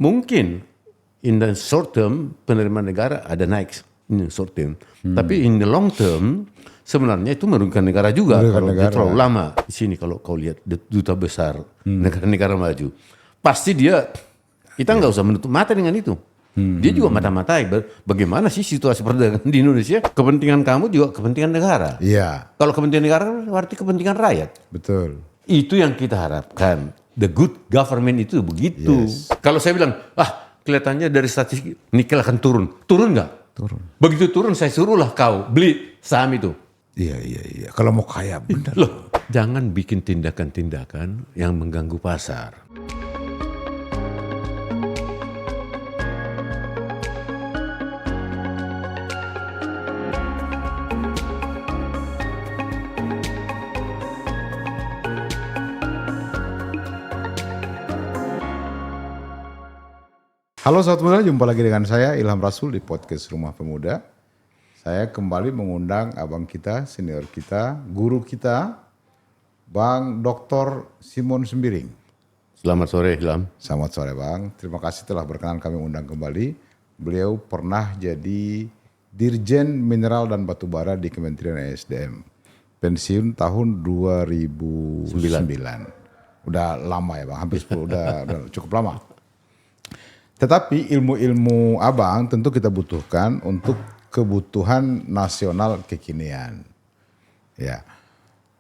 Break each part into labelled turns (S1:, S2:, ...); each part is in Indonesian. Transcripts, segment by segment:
S1: mungkin in the short term penerimaan negara ada naik in the short term. Tapi in the long term sebenarnya itu merugikan negara juga kalau dia terlalu lama di sini. Kalau kau lihat duta besar negara-negara maju, pasti kita nggak usah menutup mata dengan itu. Dia juga mata-matai bagaimana sih situasi perdagangan di Indonesia. Kepentingan kamu juga kepentingan negara.
S2: Iya.
S1: Kalau kepentingan negara berarti kepentingan rakyat.
S2: Betul.
S1: Itu yang kita harapkan. The good government itu begitu. Yes. Kalau saya bilang, kelihatannya dari statistik nikel akan turun. Turun nggak?
S2: Turun.
S1: Begitu turun saya suruhlah kau beli saham itu.
S2: Iya. Kalau mau kaya benar.
S1: Loh, jangan bikin tindakan-tindakan yang mengganggu pasar.
S2: Halo Sobat Muda, jumpa lagi dengan saya Ilham Rasul di podcast Rumah Pemuda. Saya kembali mengundang abang kita, senior kita, guru kita, Bang Dr. Simon Sembiring.
S1: Selamat sore Ilham.
S2: Selamat sore Bang, terima kasih telah berkenan kami undang kembali. Beliau pernah jadi Dirjen Mineral dan Batubara di Kementerian ESDM. Pensiun tahun 2009. Udah lama ya Bang, hampir 10, udah cukup lama. Tetapi ilmu-ilmu abang tentu kita butuhkan untuk kebutuhan nasional kekinian. Ya,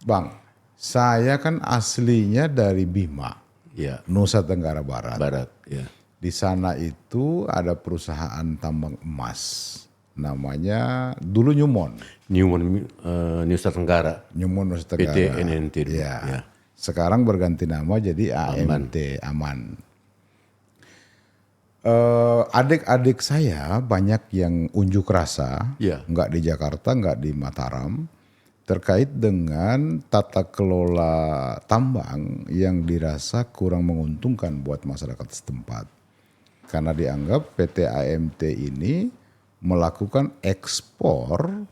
S2: Bang, saya kan aslinya dari Bima,
S1: Ya.
S2: Nusa Tenggara Barat.
S1: Ya.
S2: Di sana itu ada perusahaan tambang emas, namanya dulu Newmont.
S1: Nusa Tenggara.
S2: Newmont Nusa Tenggara.
S1: PT NNT.
S2: Ya. Sekarang berganti nama jadi AMT, Aman. Adik-adik saya banyak yang unjuk rasa, nggak di Jakarta, nggak di Mataram, terkait dengan tata kelola tambang yang dirasa kurang menguntungkan buat masyarakat setempat. Karena dianggap PT AMT ini melakukan ekspor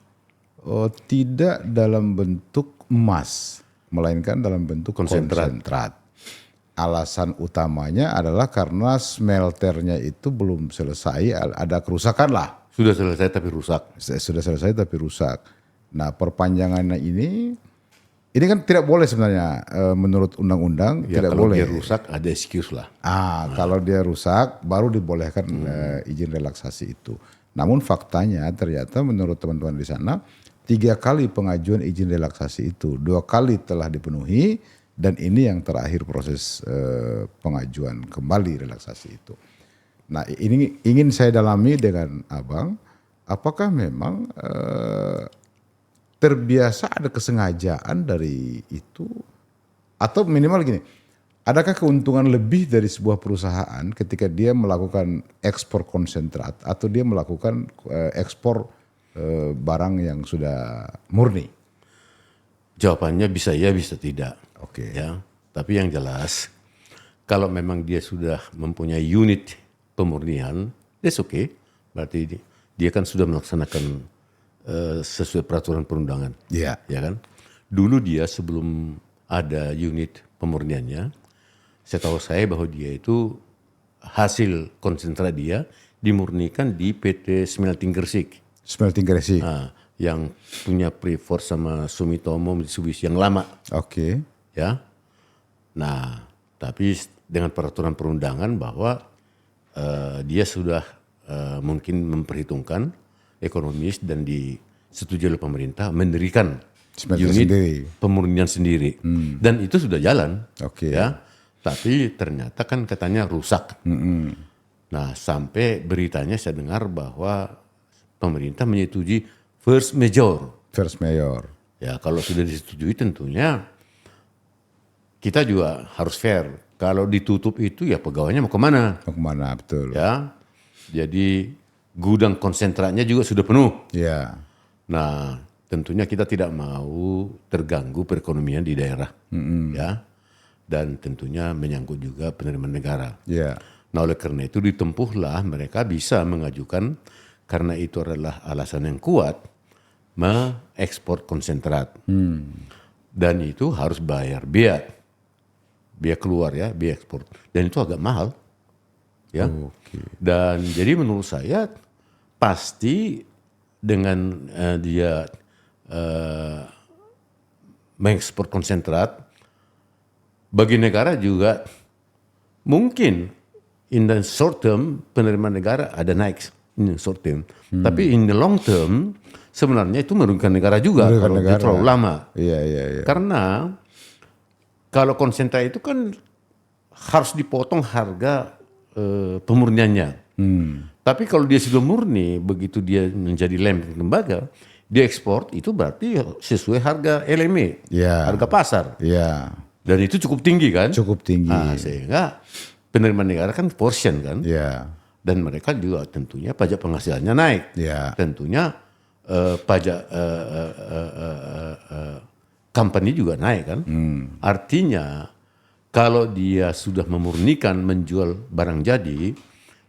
S2: tidak dalam bentuk emas, melainkan dalam bentuk konsentrat. Alasan utamanya adalah karena smelternya itu belum selesai, ada kerusakan lah.
S1: Sudah selesai tapi rusak.
S2: Sudah selesai tapi rusak. Nah perpanjangannya ini kan tidak boleh sebenarnya menurut undang-undang,
S1: Ya,
S2: tidak
S1: kalau
S2: boleh.
S1: dia rusak ada excuse lah.
S2: Kalau dia rusak baru dibolehkan izin relaksasi itu. Namun faktanya ternyata menurut teman-teman di sana 3 kali pengajuan izin relaksasi itu, 2 kali telah dipenuhi. Dan ini yang terakhir proses pengajuan kembali relaksasi itu. Nah ini ingin saya dalami dengan abang, apakah memang terbiasa ada kesengajaan dari itu? Atau minimal gini, adakah keuntungan lebih dari sebuah perusahaan ketika dia melakukan ekspor konsentrat atau dia melakukan ekspor barang yang sudah murni?
S1: Jawabannya bisa ya, bisa tidak.
S2: Oke.
S1: Ya, tapi yang jelas kalau memang dia sudah mempunyai unit pemurnian, that's okay. Berarti dia kan sudah melaksanakan sesuai peraturan perundangan.
S2: Iya.
S1: Ya kan? Dulu dia sebelum ada unit pemurniannya, setahu saya bahwa dia itu hasil konsentrat dia dimurnikan di PT Smelting Gresik.
S2: Smelting Gresik.
S1: Yang punya Freeport sama Sumitomo Mitsubishi yang lama.
S2: Oke.
S1: Ya, nah tapi dengan peraturan perundangan bahwa dia sudah mungkin memperhitungkan ekonomis dan disetujui oleh pemerintah mendirikan unit pemurnian sendiri dan itu sudah jalan. Ya, tapi ternyata kan katanya rusak. Nah sampai beritanya saya dengar bahwa pemerintah menyetujui force majeure. Ya kalau sudah disetujui tentunya kita juga harus fair. Kalau ditutup itu ya pegawainya mau kemana?
S2: Mau kemana, betul.
S1: Ya, jadi gudang konsentratnya juga sudah penuh.
S2: Ya.
S1: Nah, tentunya kita tidak mau terganggu perekonomian di daerah. Ya, dan tentunya menyangkut juga penerimaan negara.
S2: Ya.
S1: Nah, oleh karena itu ditempuhlah mereka bisa mengajukan karena itu adalah alasan yang kuat mengekspor konsentrat. Dan itu harus bayar biaya keluar ya, biaya ekspor. Dan itu agak mahal. ya. Dan jadi menurut saya pasti dengan dia mengekspor konsentrat, bagi negara juga mungkin in the short term penerimaan negara ada naik in the short term. Tapi in the long term sebenarnya itu merugikan negara juga kalau dia terlalu lama.
S2: Iya.
S1: Karena kalau konsentrat itu kan harus dipotong harga pemurniannya. Tapi kalau dia sudah murni, begitu dia menjadi lembaga, dia ekspor itu berarti sesuai harga LME, harga pasar.
S2: Iya.
S1: Dan itu cukup tinggi kan?
S2: Cukup tinggi.
S1: Nah, sehingga penerimaan negara kan portion kan?
S2: Iya.
S1: Dan mereka juga tentunya pajak penghasilannya naik.
S2: Iya.
S1: Tentunya pajak company juga naik kan? Artinya kalau dia sudah memurnikan menjual barang jadi,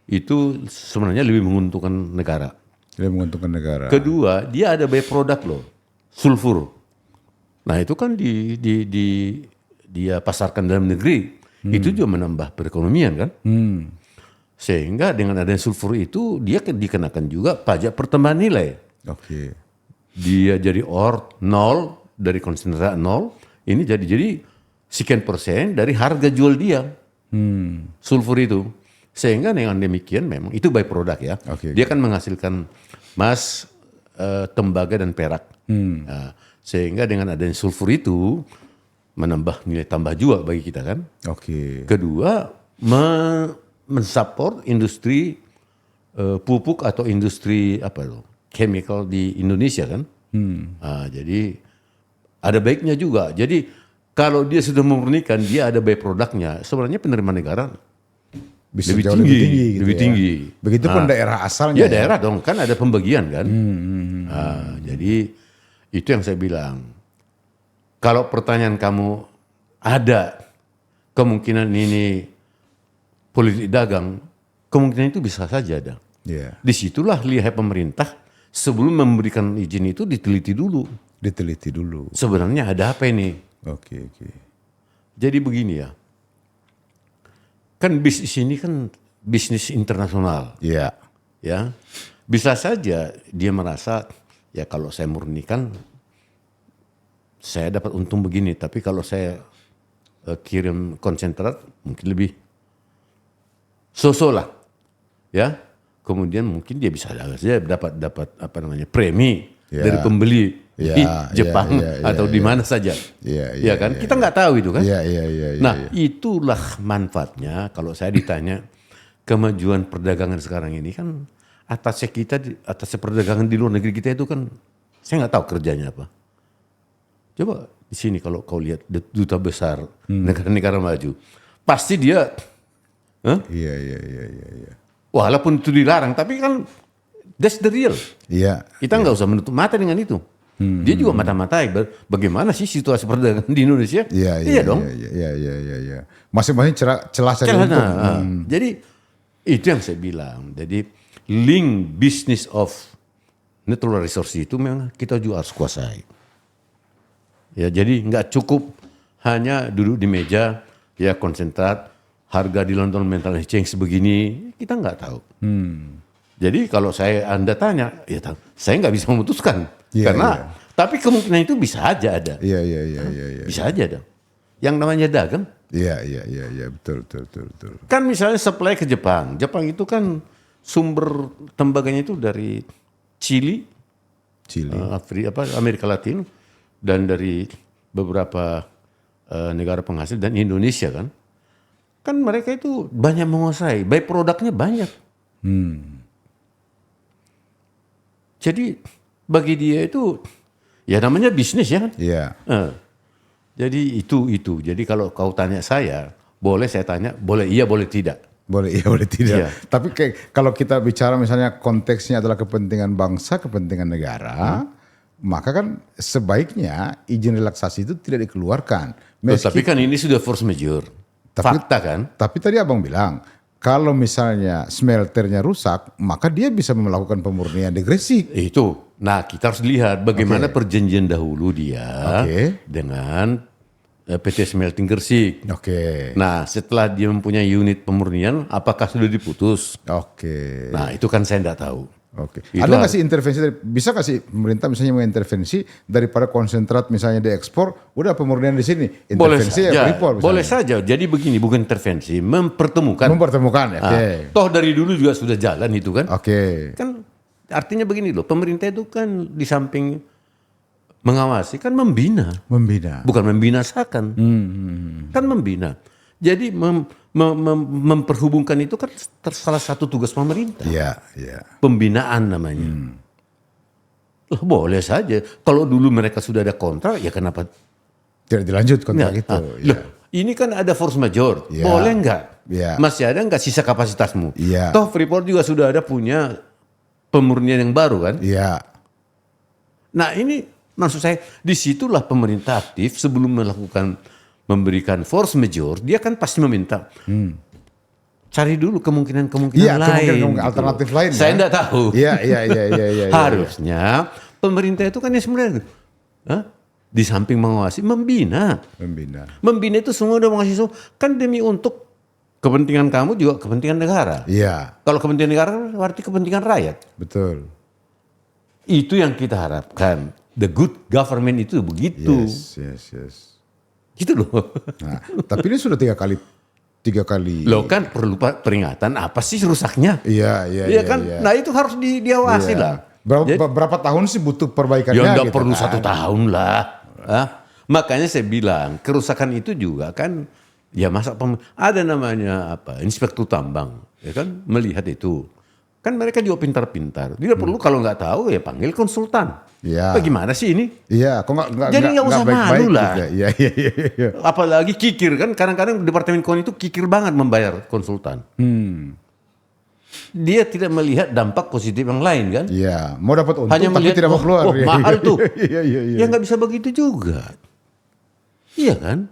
S1: itu sebenarnya lebih menguntungkan negara.
S2: Lebih menguntungkan negara.
S1: Kedua, dia ada byproduct loh, sulfur. Nah itu kan dia pasarkan dalam negeri, itu juga menambah perekonomian kan. Sehingga dengan adanya sulfur itu dia dikenakan juga pajak pertambahan nilai.
S2: Oke.
S1: Dia jadi nol dari konsentrat nol, ini jadi sekian persen dari harga jual dia sulfur itu. Sehingga dengan demikian memang itu byproduct ya. Dia kan menghasilkan emas, tembaga dan perak. Nah, sehingga dengan adanya sulfur itu menambah nilai tambah juga bagi kita kan. Kedua, mensupport industri pupuk atau industri chemical di Indonesia kan. Jadi ada baiknya juga. Jadi kalau dia sudah memurnikan, dia ada byproductnya. Sebenarnya penerimaan negara
S2: bisa
S1: lebih
S2: jauh
S1: tinggi,
S2: lebih tinggi. Begitupun daerah asalnya.
S1: Ya daerah dong, kan ada pembagian kan. Jadi itu yang saya bilang. Kalau pertanyaan kamu ada kemungkinan ini politik dagang, kemungkinan itu bisa saja ada. Disitulah lihat pemerintah sebelum memberikan izin itu diteliti dulu. Sebenarnya ada apa ini? Jadi begini ya. Kan bisnis ini kan bisnis internasional. Ya. Bisa saja dia merasa ya kalau saya murnikan saya dapat untung begini, tapi kalau saya kirim konsentrat mungkin lebih lah. Ya. Kemudian mungkin dia bisa dapat premi dari pembeli di Jepang atau di mana saja. Ya kan? Kita nggak tahu itu kan. Nah, itulah manfaatnya kalau saya ditanya kemajuan perdagangan sekarang ini kan atasnya perdagangan di luar negeri kita itu kan saya nggak tahu kerjanya apa. Coba di sini kalau kau lihat duta besar negara-negara maju, pasti dia walaupun itu dilarang, tapi kan that's the real. Kita nggak usah menutup mata dengan itu. Dia juga mata-matai bagaimana sih situasi perdagangan di Indonesia. Iya dong.
S2: Masing-masing celah cari untung.
S1: Jadi itu yang saya bilang. Jadi link business of natural resource itu memang kita juga harus kuasai. Ya, jadi nggak cukup hanya duduk di meja ya konsentrat harga di London Metal Exchange begini, kita nggak tahu. Jadi kalau Anda tanya, ya saya nggak bisa memutuskan karena tapi kemungkinan itu bisa aja ada. Bisa aja ada. Yang namanya dagang.
S2: Betul.
S1: Kan misalnya supply ke Jepang. Jepang itu kan sumber tembaganya itu dari Chili. Amerika Latin dan dari beberapa negara penghasil dan Indonesia kan. Kan mereka itu banyak menguasai, byproduct-nya banyak. Jadi bagi dia itu ya namanya bisnis ya kan. Jadi itu. Jadi kalau kau tanya saya, boleh saya tanya, boleh iya boleh tidak.
S2: Boleh iya boleh tidak. Tapi kalau kita bicara misalnya konteksnya adalah kepentingan bangsa, kepentingan negara, maka kan sebaiknya izin relaksasi itu tidak dikeluarkan.
S1: Tapi kan ini sudah force majeure. Fakta kan?
S2: Tapi tadi abang bilang, kalau misalnya smelternya rusak, maka dia bisa melakukan pemurnian di Gresik.
S1: Itu. Nah kita harus lihat bagaimana perjanjian dahulu dia dengan PT Smelting Gresik.
S2: Oke.
S1: Nah, setelah dia mempunyai unit pemurnian, apakah sudah diputus?
S2: Oke.
S1: Nah, itu kan saya tidak tahu.
S2: Oke.
S1: Itu
S2: Ada nggak sih intervensi bisa nggak sih pemerintah misalnya mengintervensi daripada konsentrat misalnya diekspor, udah pemurnian di sini, intervensi
S1: boleh saja,
S2: Freeport misalnya.
S1: boleh saja. Jadi begini, bukan intervensi, mempertemukan.
S2: Mempertemukan, oke.
S1: Toh dari dulu juga sudah jalan itu kan.
S2: Oke.
S1: Kan artinya begini loh, pemerintah itu kan di samping mengawasi kan membina, bukan membinasakan, kan membina. Jadi memperhubungkan itu kan salah satu tugas pemerintah.
S2: Iya, iya.
S1: Pembinaan namanya. Loh, boleh saja. Kalau dulu mereka sudah ada kontrak, ya kenapa
S2: tidak dilanjut kontrak itu?
S1: Loh, ini kan ada force majeure.
S2: Ya.
S1: Boleh nggak?
S2: Ya.
S1: Masih ada nggak sisa kapasitasmu?
S2: Ya.
S1: Toh Freeport juga sudah ada punya pemurnian yang baru kan?
S2: Iya.
S1: Nah ini maksud saya, disitulah pemerintah aktif sebelum memberikan force majeure, dia kan pasti meminta cari dulu kemungkinan-kemungkinan lain.
S2: Kemungkinan alternatif lain.
S1: Saya tidak tahu.
S2: Iya.
S1: Harusnya pemerintah itu kan ya sebenarnya di samping mengawasi, membina. Membina itu semua udah mengasih kan demi untuk kepentingan kamu juga kepentingan negara.
S2: Iya.
S1: Kalau kepentingan negara berarti kepentingan rakyat.
S2: Betul.
S1: Itu yang kita harapkan. The good government itu begitu.
S2: Yes.
S1: Gitu loh.
S2: Nah, tapi ini sudah tiga kali.
S1: Loh kan perlu peringatan apa sih rusaknya?
S2: Iya.
S1: Kan. Iya. Nah itu harus diawasi lah.
S2: Berapa tahun sih butuh perbaikannya?
S1: Ya nggak
S2: gitu
S1: perlu
S2: kan?
S1: 1 tahun lah. Makanya saya bilang kerusakan itu juga kan ya ada namanya inspektur tambang ya kan melihat itu. Kan mereka juga pintar-pintar. Dia perlu kalau nggak tahu ya panggil konsultan.
S2: Ya.
S1: Bagaimana sih ini?
S2: Iya, kok
S1: jadi nggak usah malu lah.
S2: Iya.
S1: Apalagi kikir kan, kadang-kadang Departemen Keuangan itu kikir banget membayar konsultan. Dia tidak melihat dampak positif yang lain kan?
S2: Iya, mau dapat untung
S1: hanya
S2: tapi
S1: melihat,
S2: tidak mau keluar.
S1: Mahal tuh.
S2: Iya.
S1: Ya nggak bisa begitu juga. Iya kan?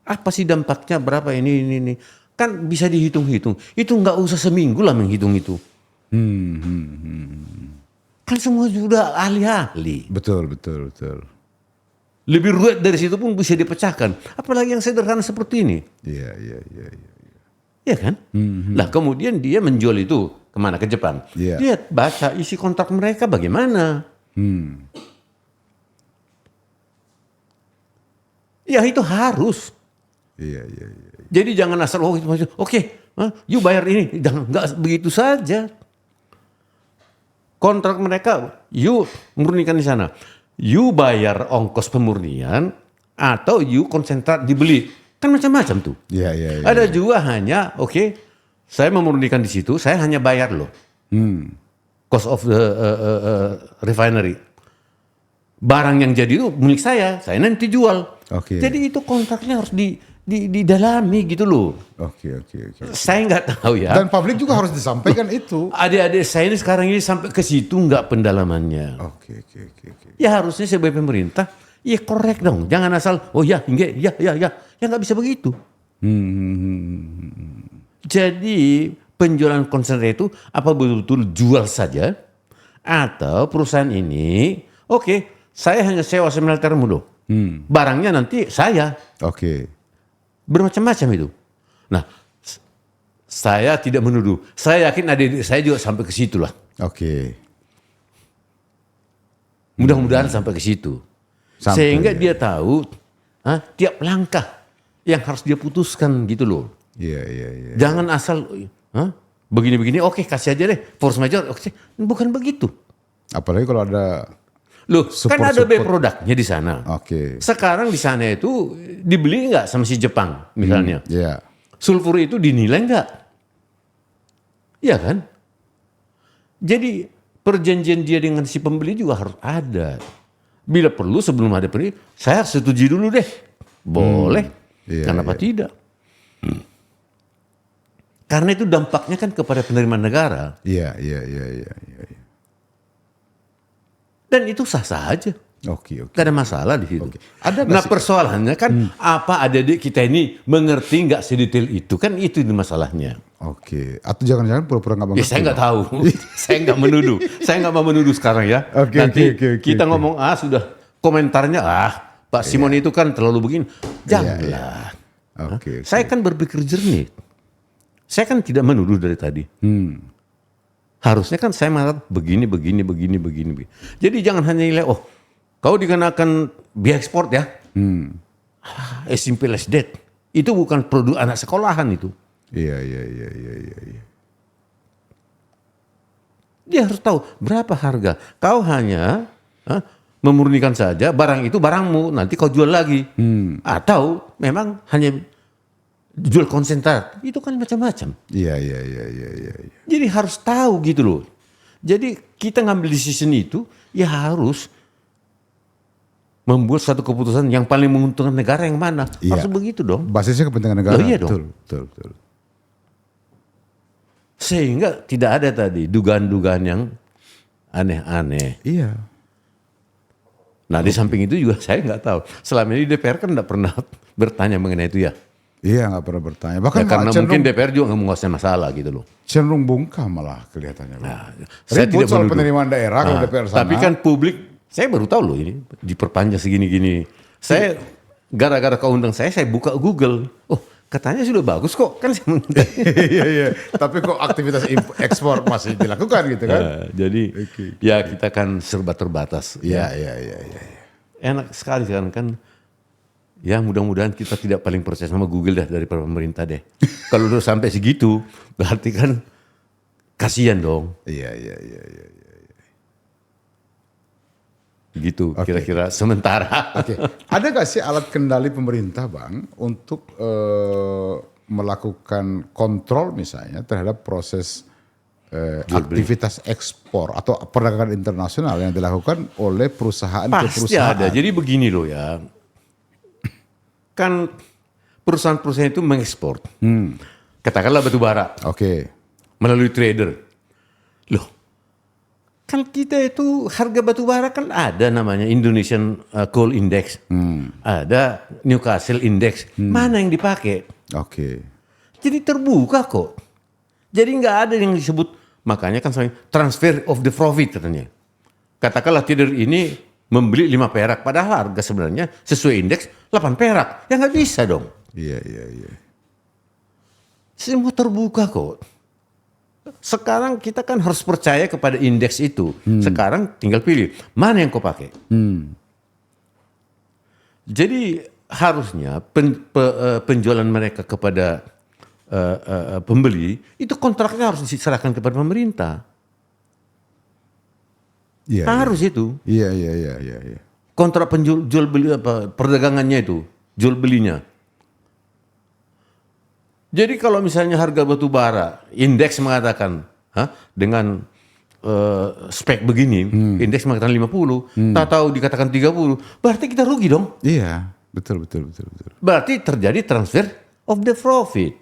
S1: Apa sih dampaknya berapa ini? Kan bisa dihitung-hitung. Itu nggak usah seminggu lah menghitung itu. Kan semua sudah ahli-ahli.
S2: Betul.
S1: Lebih ruwet dari situ pun bisa dipecahkan. Apalagi yang sederhana seperti ini.
S2: Iya.
S1: Iya kan? Lah kemudian dia menjual itu kemana? Ke Jepang.
S2: Iya.
S1: Dia baca isi kontrak mereka bagaimana. Ya itu harus.
S2: Iya.
S1: Jadi jangan asal you bayar ini, jangan nggak begitu saja. Kontrak mereka, you murnikan di sana, you bayar ongkos pemurnian atau you konsentrat dibeli, kan macam-macam tuh.
S2: Iya.
S1: Ada juga hanya saya memurnikan di situ, saya hanya bayar loh, cost of the refinery. Barang yang jadi itu milik saya nanti jual. Jadi itu kontraknya harus didalami gitu loh.
S2: Oke.
S1: Saya nggak tahu ya.
S2: Dan publik juga harus disampaikan itu.
S1: Adik-adik saya ini sekarang ini sampai ke situ nggak pendalamannya.
S2: Oke.
S1: Ya harusnya sebagai pemerintah, ya korek dong. Jangan asal, ya nggak bisa begitu. Jadi penjualan konsentrat itu apa betul-betul jual saja, atau perusahaan ini, saya hanya sewa smeltermu loh. Barangnya nanti saya. Bermacam-macam itu. Nah, saya tidak menuduh. Saya yakin adik-adik saya juga sampai ke situ lah. Mudah-mudahan sampai ke situ. Sehingga dia tahu tiap langkah yang harus dia putuskan gitu loh.
S2: Iya.
S1: Jangan asal begini-begini, kasih aja deh force majeure. Bukan begitu.
S2: Apalagi kalau ada
S1: kan ada by-productnya di sana. Sekarang di sana itu dibeli nggak sama si Jepang misalnya. Sulfur itu dinilai nggak? Iya kan? Jadi perjanjian dia dengan si pembeli juga harus ada. Bila perlu sebelum ada pembeli, saya setuju dulu deh. Boleh. Kenapa tidak? Karena itu dampaknya kan kepada penerimaan negara.
S2: Iya.
S1: Dan itu sah-sah aja. Gak ada masalah di situ.
S2: Nah
S1: persoalannya kan apa adik-adik kita ini mengerti nggak sedetail itu, kan itu masalahnya.
S2: Atau jangan-jangan pura-pura nggak mengerti.
S1: Saya nggak tahu. Saya nggak menuduh. Saya nggak mau menuduh sekarang ya. Nanti kita ngomong sudah komentarnya Pak Simon itu kan terlalu begini. Janganlah.
S2: Oke.
S1: Saya kan berpikir jernih. Saya kan tidak menuduh dari tadi. Harusnya kan saya mengatakan begini. Jadi jangan hanya nilai, oh kau dikenakan biaya ekspor ya. As simple as that. Itu bukan produk anak sekolahan itu.
S2: Iya.
S1: Dia harus tahu berapa harga. Kau hanya memurnikan saja barang itu barangmu, nanti kau jual lagi. Atau memang hanya jual konsentrat. Itu kan macam-macam.
S2: Iya.
S1: Jadi harus tahu gitu loh. Jadi kita ngambil decision itu ya harus membuat satu keputusan yang paling menguntungkan negara yang mana. Harus begitu dong.
S2: Basisnya kepentingan negara.
S1: Iya dong.
S2: Betul.
S1: Sehingga tidak ada tadi dugaan-dugaan yang aneh-aneh.
S2: Iya.
S1: Nah di samping itu juga saya nggak tahu. Selama ini DPR kan nggak pernah bertanya mengenai itu ya.
S2: Iya nggak pernah bertanya. Bahkan
S1: Ya, karena mungkin DPR juga nggak menguasai masalah gitu loh.
S2: Cenderung bungkam malah kelihatannya.
S1: Nah, saya
S2: Ribut
S1: tidak
S2: soal
S1: menuduh.
S2: penerimaan daerah kalau DPR sana.
S1: Tapi kan publik, saya baru tahu loh ini diperpanjang segini-gini. Saya gara-gara kau undang saya buka Google. Oh katanya sudah bagus kok kan.
S2: Iya. Tapi kok aktivitas ekspor masih dilakukan gitu kan?
S1: Jadi ya kita kan serba terbatas.
S2: Iya.
S1: Enak sekali kan. Ya mudah-mudahan kita tidak paling percaya sama Google dah daripada pemerintah deh. Kalau udah sampai segitu berarti kan kasihan dong.
S2: Iya.
S1: Gitu kira-kira sementara.
S2: Oke. Ada gak sih alat kendali pemerintah Bang untuk melakukan kontrol misalnya terhadap proses aktivitas ekspor atau perdagangan internasional yang dilakukan oleh perusahaan ke
S1: Pasti
S2: perusahaan?
S1: ada. Jadi begini loh ya. Kan perusahaan-perusahaan itu mengekspor. Katakanlah batu bara.
S2: Oke.
S1: Melalui trader. Loh. Kan kita itu harga batu bara kan ada namanya Indonesian Coal Index. Ada Newcastle Index. Mana yang dipakai?
S2: Oke.
S1: Jadi terbuka kok. Jadi nggak ada yang disebut. Makanya kan transfer of the profit katanya. Katakanlah trader ini membeli 5 perak. Padahal harga sebenarnya sesuai indeks 8 perak. Ya nggak bisa dong.
S2: Iya.
S1: Semua terbuka kok. Sekarang kita kan harus percaya kepada indeks itu. Sekarang tinggal pilih. Mana yang kau pakai? Jadi harusnya penjualan mereka kepada pembeli itu kontraknya harus diserahkan kepada pemerintah.
S2: Iya.
S1: Harus itu.
S2: Iya.
S1: Kontrak jual beli perdagangannya itu, jual belinya. Jadi kalau misalnya harga batu bara, indeks mengatakan dengan spek begini, indeks mengatakan 50, tak tahu dikatakan 30, berarti kita rugi dong.
S2: Iya, betul.
S1: Berarti terjadi transfer of the profit.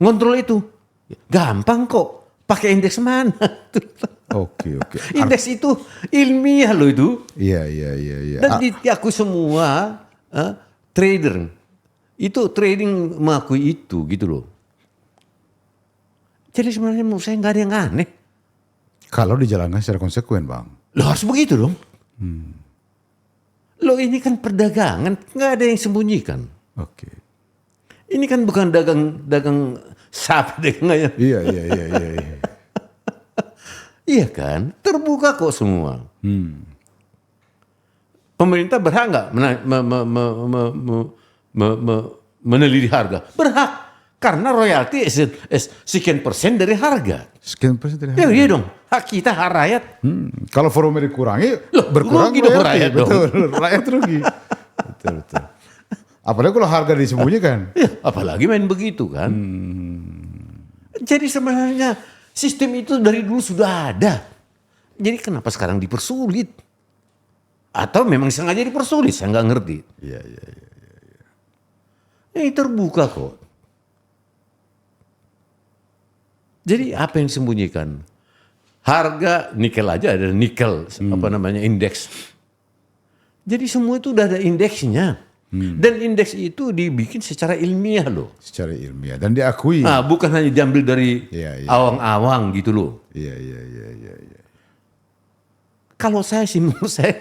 S1: Ngontrol itu gampang kok. Pakai indeks mana?
S2: Oke.
S1: Indeks itu ilmiah loh itu.
S2: Iya.
S1: Dan diakui semua trader. Itu trading mengakui itu gitu loh. Jadi sebenarnya menurut saya nggak ada yang aneh.
S2: Kalau dijalankan secara konsekuen Bang.
S1: Loh harus begitu dong. Loh ini kan perdagangan, nggak ada yang sembunyikan.
S2: Oke.
S1: Ini kan bukan dagang sapi, dagang ayam.
S2: Iya.
S1: Iya kan, terbuka kok semua. Pemerintah berhak nggak meneliti harga? Berhak, karena royalti sekian persen dari harga.
S2: Sekian persen dari harga.
S1: Iya dong, hak kita hak rakyat.
S2: Kalau volumenya dikurangi,
S1: Loh,
S2: berkurang
S1: rugi dong
S2: royalti.
S1: rakyat dong.
S2: Betul, rakyat rugi. Betul. Apalagi kalau harga disembunyikan.
S1: Ya, apalagi main begitu kan. Jadi sebenarnya sistem itu dari dulu sudah ada. Jadi kenapa sekarang dipersulit? Atau memang sengaja dipersulit? Saya nggak ngerti.
S2: Iya.
S1: Ini terbuka kok. Jadi apa yang disembunyikan? Harga nikel aja ada nikel, indeks. Jadi semua itu udah ada indeksnya. Dan indeks itu dibikin secara ilmiah loh.
S2: Secara ilmiah dan diakui.
S1: Nah, bukan hanya diambil dari awang-awang gitu loh.
S2: Iya.
S1: Kalau saya sih menurut saya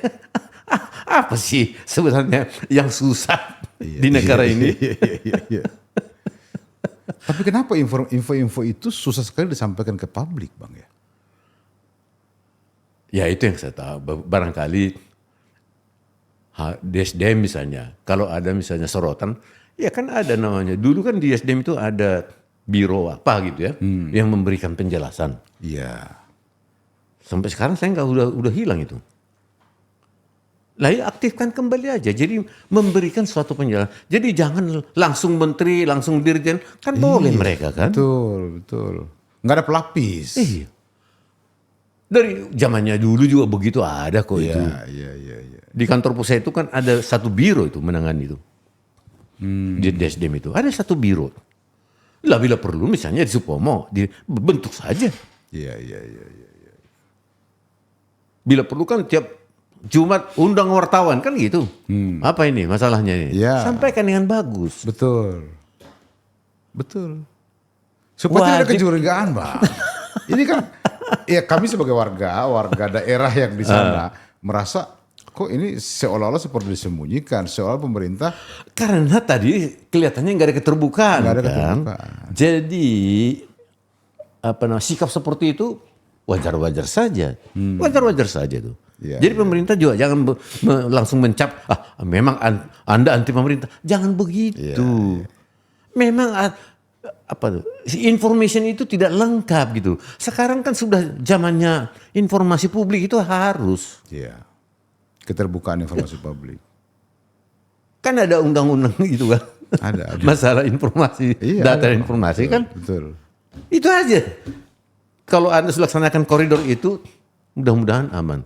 S1: Apa sih sebenarnya yang susah di negara ini?
S2: Iya. Tapi kenapa info-info itu susah sekali disampaikan ke publik, Bang ya?
S1: Ya itu yang saya tahu. Barangkali di SDM misalnya, kalau ada misalnya sorotan, ya kan ada namanya. Dulu kan di SDM itu ada biro apa gitu ya, yang memberikan penjelasan.
S2: Iya.
S1: Sampai sekarang saya udah hilang itu. Lah ya aktifkan kembali aja. Jadi memberikan suatu penjelasan. Jadi jangan langsung menteri, langsung dirjen. Kan boleh mereka kan.
S2: Betul. Nggak ada pelapis.
S1: Iya. Dari zamannya dulu juga begitu ada kok itu.
S2: Iya.
S1: Di kantor pusat itu kan ada satu biro itu menangani itu. Di DSDM itu. Ada satu biro. Lah bila perlu misalnya di Supomo, dibentuk saja.
S2: Iya.
S1: Bila perlu kan tiap Jumat undang wartawan kan gitu. Apa ini masalahnya ini?
S2: Ya.
S1: Sampaikan dengan bagus.
S2: Betul. Supaya tidak ada kecurigaan, Bang. Ini kan ya kami sebagai warga daerah yang di sana merasa kok ini seolah-olah seperti disembunyikan, seolah pemerintah.
S1: Karena tadi kelihatannya nggak ada keterbukaan. Jadi sikap seperti itu wajar-wajar saja. Wajar-wajar saja tuh.
S2: Ya,
S1: jadi pemerintah juga jangan langsung mencap, memang Anda anti pemerintah. Jangan begitu. Memang information itu tidak lengkap gitu. Sekarang kan sudah zamannya informasi publik itu harus.
S2: Iya. Keterbukaan informasi publik.
S1: Kan ada undang-undang gitu kan.
S2: Ada.
S1: Masalah informasi, data dan informasi kan.
S2: Betul.
S1: Itu aja. Kalau Anda laksanakan koridor itu, mudah-mudahan aman.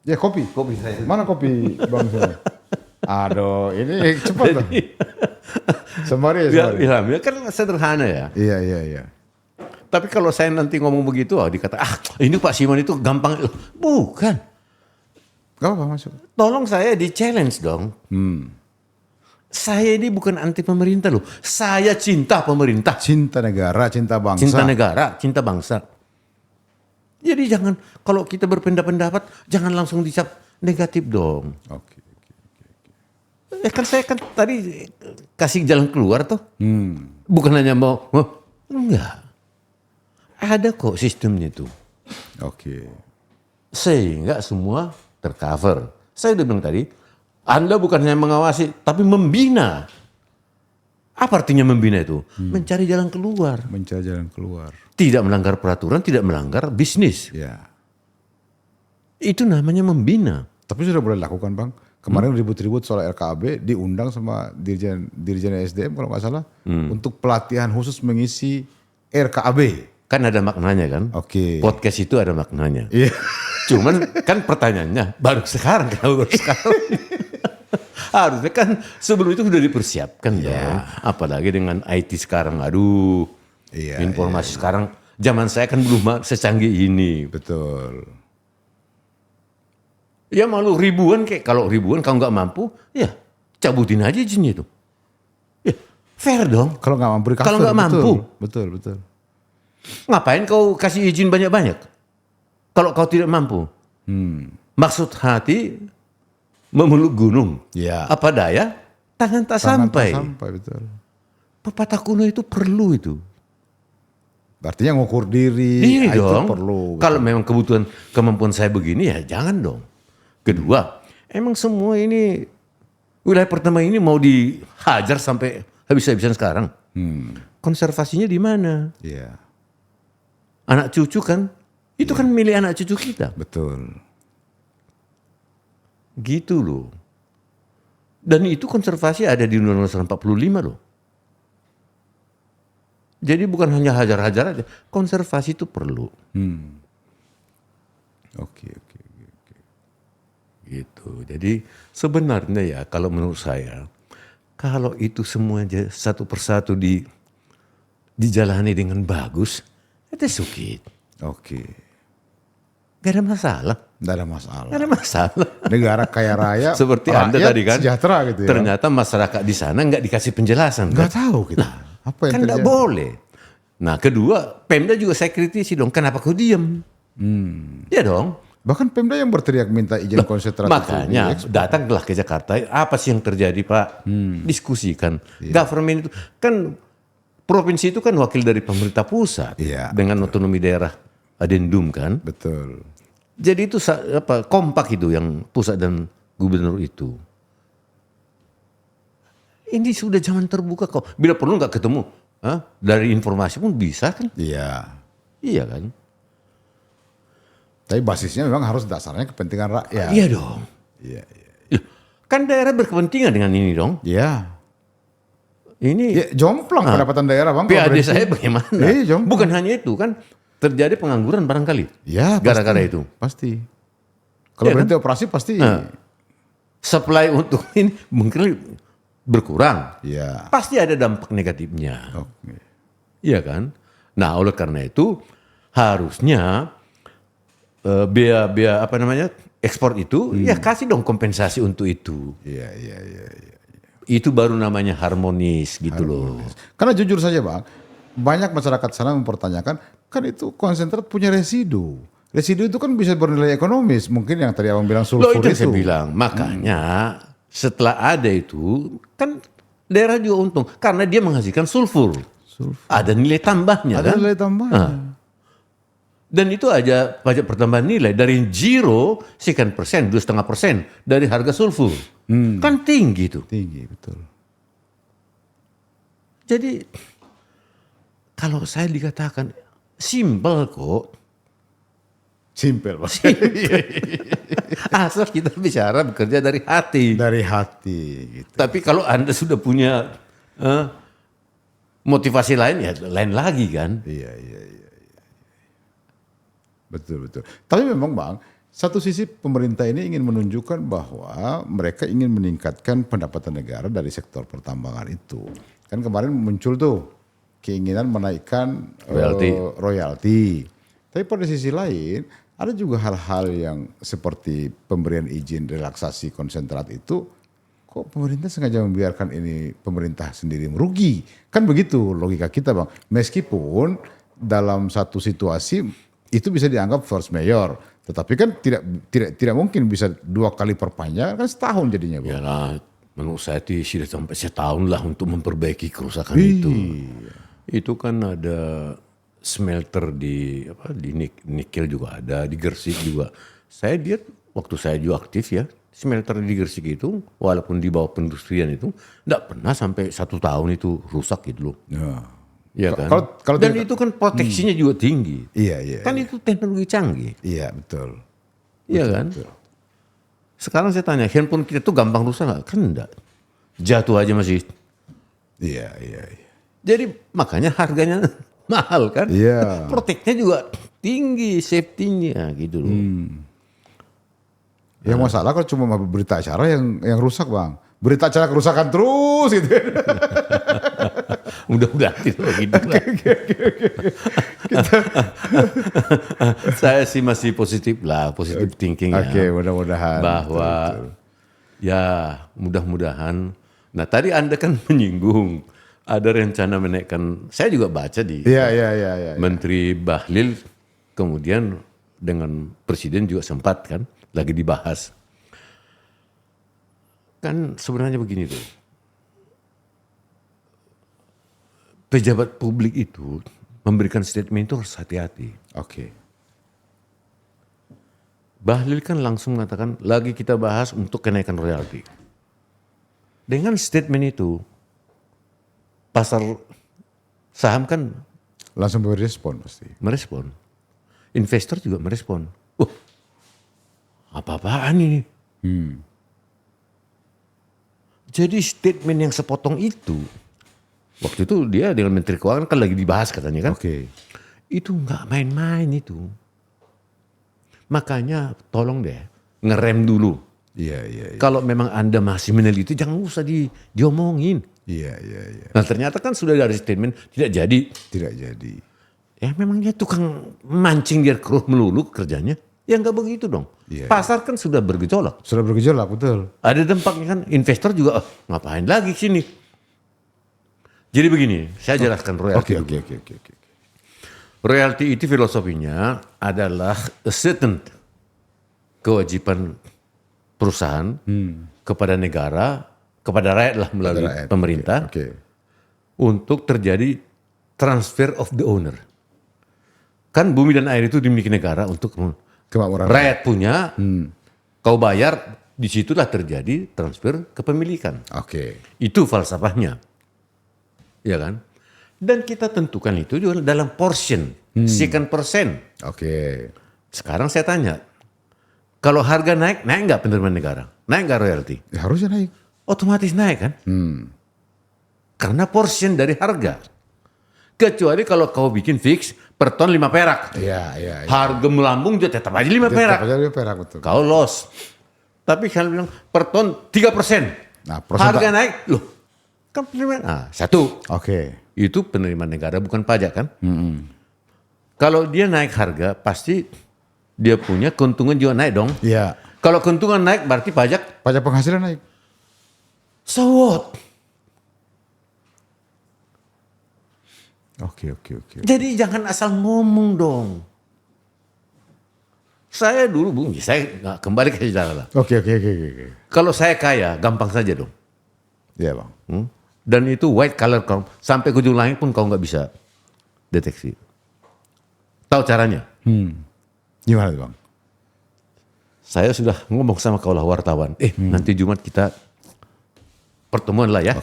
S2: Ya kopi saya. Mana kopi Bang saya? Aduh, ini cepat loh. Sembari.
S1: Ya kan sederhana ya.
S2: Iya.
S1: Tapi kalau saya nanti ngomong begitu, dikata ini Pak Simon itu gampang. Bukan.
S2: Gak apa masuk.
S1: Tolong saya di challenge dong. Saya ini bukan anti pemerintah loh. Saya cinta pemerintah.
S2: Cinta negara, cinta bangsa.
S1: Cinta negara, cinta bangsa. Jadi jangan, kalau kita berpendapat, jangan langsung dicap negatif dong.
S2: Oke.
S1: Kan saya kan tadi kasih jalan keluar tuh. Bukan hanya mau, enggak. Ada kok sistemnya itu.
S2: Oke.
S1: Sehingga semua tercover. Saya udah bilang tadi, Anda bukan hanya mengawasi, tapi membina. Apa artinya membina itu? Mencari jalan keluar. Tidak melanggar peraturan, tidak melanggar bisnis.
S2: Ya.
S1: Itu namanya membina.
S2: Tapi sudah boleh lakukan, Bang. Kemarin ribut-ribut soal RKAB diundang sama dirjen SDM kalau nggak salah untuk pelatihan khusus mengisi RKAB.
S1: Kan ada maknanya kan?
S2: Oke.
S1: Podcast itu ada maknanya.
S2: Iya.
S1: Cuman kan pertanyaannya baru sekarang. Harusnya kan sebelum itu sudah dipersiapkan ya. Apalagi dengan IT sekarang, informasi sekarang. Zaman saya kan belum secanggih ini.
S2: Betul.
S1: Ya malu ribuan kalau ribuan kalau nggak mampu, ya cabutin aja izinnya itu. Ya fair dong.
S2: Kalau nggak mampu
S1: Kalau nggak mampu.
S2: Betul.
S1: Ngapain kau kasih izin banyak-banyak? Kalau kau tidak mampu. Maksud hati memeluk gunung.
S2: Ya.
S1: Apa daya? Tangan tak sampai.
S2: Betul.
S1: Pepatah kuno itu perlu itu.
S2: Artinya ngukur diri.
S1: Iya dong.
S2: Itu perlu.
S1: Kalau memang kebutuhan kemampuan saya begini ya jangan dong. Kedua, emang semua ini wilayah pertama ini mau dihajar sampai habis-habisan sekarang. Konservasinya di mana?
S2: Iya.
S1: Anak cucu kan, itu kan milik anak cucu kita.
S2: Betul.
S1: Gitu loh. Dan itu konservasi ada di Undang-Undang 45 loh. Jadi bukan hanya hajar-hajar aja, konservasi itu perlu.
S2: Oke.
S1: Gitu. Jadi sebenarnya ya kalau menurut saya, kalau itu semuanya satu persatu dijalani dengan bagus, itu sukit.
S2: Oke.
S1: Gak ada masalah.
S2: Gak ada masalah.
S1: Gak ada masalah.
S2: Negara kaya raya.
S1: Seperti Anda tadi kan.
S2: Sejahtera gitu ya.
S1: Ternyata masyarakat di sana nggak dikasih penjelasan.
S2: Nggak tahu kita. Apa yang
S1: kan nggak boleh. Nah kedua, Pemda juga saya kritisi dong. Kenapa kau diam? Iya dong.
S2: Bahkan Pemda yang berteriak minta izin konsentrat.
S1: Makanya datanglah ke Jakarta. Apa sih yang terjadi Pak? Diskusikan. Government itu kan provinsi itu kan wakil dari pemerintah pusat dengan otonomi daerah adendum kan.
S2: Betul.
S1: Jadi itu kompak itu yang pusat dan gubernur itu. Ini sudah zaman terbuka kok. Bila perlu nggak ketemu, dari informasi pun bisa kan? Iya kan.
S2: Tapi basisnya memang harus dasarnya kepentingan rakyat.
S1: Iya dong.
S2: Iya.
S1: Kan daerah berkepentingan dengan ini dong.
S2: Iya.
S1: Ini
S2: jomplang pendapatan daerah Bang.
S1: PAD saya bagaimana? Bukan hanya itu kan, terjadi pengangguran barangkali.
S2: Ya,
S1: gara-gara itu.
S2: Pasti. Kalau berhenti operasi pasti.
S1: Supply untuk ini mungkin berkurang.
S2: Iya.
S1: Pasti ada dampak negatifnya. Iya kan? Nah, oleh karena itu harusnya biaya ekspor itu ya kasih dong kompensasi untuk itu.
S2: Iya.
S1: Itu baru namanya harmonis gitu loh.
S2: Karena jujur saja Bang, banyak masyarakat sana mempertanyakan, kan itu konsentrat punya residu. Residu itu kan bisa bernilai ekonomis. Mungkin yang tadi Abang bilang sulfur
S1: itu. Saya bilang, makanya setelah ada itu, kan daerah juga untung. Karena dia menghasilkan sulfur. Ada nilai tambahnya kan.
S2: Ada nilai tambahnya.
S1: Dan itu aja pajak pertambahan nilai. Dari zero, sekian persen, 2,5% dari harga sulfur. Kan tinggi itu.
S2: Tinggi, betul.
S1: Jadi, kalau saya dikatakan, simpel kok.
S2: Simpel Pak.
S1: Asal kita bicara bekerja dari hati.
S2: Dari hati. Gitu.
S1: Tapi kalau Anda sudah punya motivasi lain, ya lain lagi kan.
S2: Iya. Betul. Tapi memang Bang, satu sisi pemerintah ini ingin menunjukkan bahwa mereka ingin meningkatkan pendapatan negara dari sektor pertambangan itu. Kan kemarin muncul tuh keinginan menaikkan royalti. Tapi pada sisi lain ada juga hal-hal yang seperti pemberian izin relaksasi konsentrat itu, kok pemerintah sengaja membiarkan ini pemerintah sendiri merugi. Kan begitu logika kita Bang. Meskipun dalam satu situasi itu bisa dianggap force majeure, tetapi kan tidak mungkin bisa 2 kali perpanjang, kan setahun jadinya Bang.
S1: Yalah, menurut saya sudah sampai setahun lah untuk memperbaiki kerusakan itu. Itu kan ada smelter di nikel juga ada, di Gersik juga. Saya lihat waktu saya juga aktif ya, smelter di Gersik itu walaupun di bawah perindustrian itu enggak pernah sampai 1 tahun itu rusak gitu loh. Iya kan? Dan itu kan proteksinya juga tinggi.
S2: Iya.
S1: Kan itu teknologi canggih.
S2: Iya, betul.
S1: Iya kan? Betul. Sekarang saya tanya, handphone kita tuh gampang rusak nggak? Kan enggak. Jatuh aja masih.
S2: Iya.
S1: Jadi makanya harganya mahal kan?
S2: Iya.
S1: Proteknya juga tinggi, safety-nya gitu loh.
S2: Yang masalah kalau cuma berita acara yang rusak Bang. Berita acara kerusakan terus gitu.
S1: Mudah-mudahan tidak begitu lah. Saya sih masih positif lah, positif thinking ya.
S2: Oke, mudah-mudahan.
S1: Bahwa ya mudah-mudahan. Nah tadi Anda kan menyinggung ada rencana menaikkan, saya juga baca di Menteri Bahlil, kemudian dengan Presiden juga sempat kan, lagi dibahas. Kan sebenarnya begini tuh. Pejabat publik itu memberikan statement itu harus hati-hati.
S2: Oke.
S1: Bahlil kan langsung mengatakan lagi kita bahas untuk kenaikan royalti. Dengan statement itu pasar saham kan
S2: langsung berespon pasti.
S1: Merespon. Investor juga merespon. Wah, apa-apaan ini? Jadi statement yang sepotong itu, waktu itu dia dengan Menteri Keuangan kan lagi dibahas katanya kan.
S2: Oke.
S1: Itu nggak main-main itu. Makanya tolong deh ngerem dulu.
S2: Iya.
S1: Kalau memang Anda masih meneliti jangan usah diomongin.
S2: Iya.
S1: Nah ternyata kan sudah dari statement tidak jadi.
S2: Tidak jadi.
S1: Ya memang dia tukang mancing biar keruh melulu kerjanya. Ya nggak begitu dong.
S2: Iya.
S1: Pasar kan sudah bergejolak.
S2: Sudah bergejolak, betul.
S1: Ada dampaknya kan, investor juga ngapain lagi sini. Jadi begini, saya jelaskan royalti.
S2: Oke.
S1: Royalti itu filosofinya adalah a certain kewajiban perusahaan kepada negara, kepada rakyat lah melalui pemerintah untuk terjadi transfer of the owner. Kan bumi dan air itu dimiliki negara untuk rakyat punya, kau bayar, disitulah terjadi transfer kepemilikan. Itu falsafahnya, ya kan? Dan kita tentukan itu juga dalam portion, sekian persen. Sekarang saya tanya, kalau harga naik nggak penerimaan negara? Naik nggak royalti?
S2: Ya, harusnya naik.
S1: Otomatis naik kan? Karena portion dari harga. Kecuali kalau kau bikin fix per ton 5 perak.
S2: Iya.
S1: Harga melambung juga tetap aja 5 perak.
S2: Betul.
S1: Kau loss. Tapi kalau bilang per ton 3%.
S2: Nah,
S1: harga naik, loh. Kan penerimaan. Satu. Itu penerimaan negara bukan pajak kan? Kalau dia naik harga pasti dia punya keuntungan juga naik dong.
S2: Iya.
S1: Kalau keuntungan naik berarti pajak
S2: Penghasilan naik.
S1: So what?
S2: Oke.
S1: Jadi jangan asal ngomong dong. Saya dulu Bung, saya nggak kembali ke sejarah lah.
S2: Oke.
S1: Kalau saya kaya, gampang saja dong.
S2: Iya Bang.
S1: Dan itu white collar kaum, sampai ke ujung langit pun kau nggak bisa deteksi. Tahu caranya?
S2: Gimana Bang?
S1: Saya sudah ngomong sama kaulah wartawan. Nanti Jumat kita pertemuan lah ya.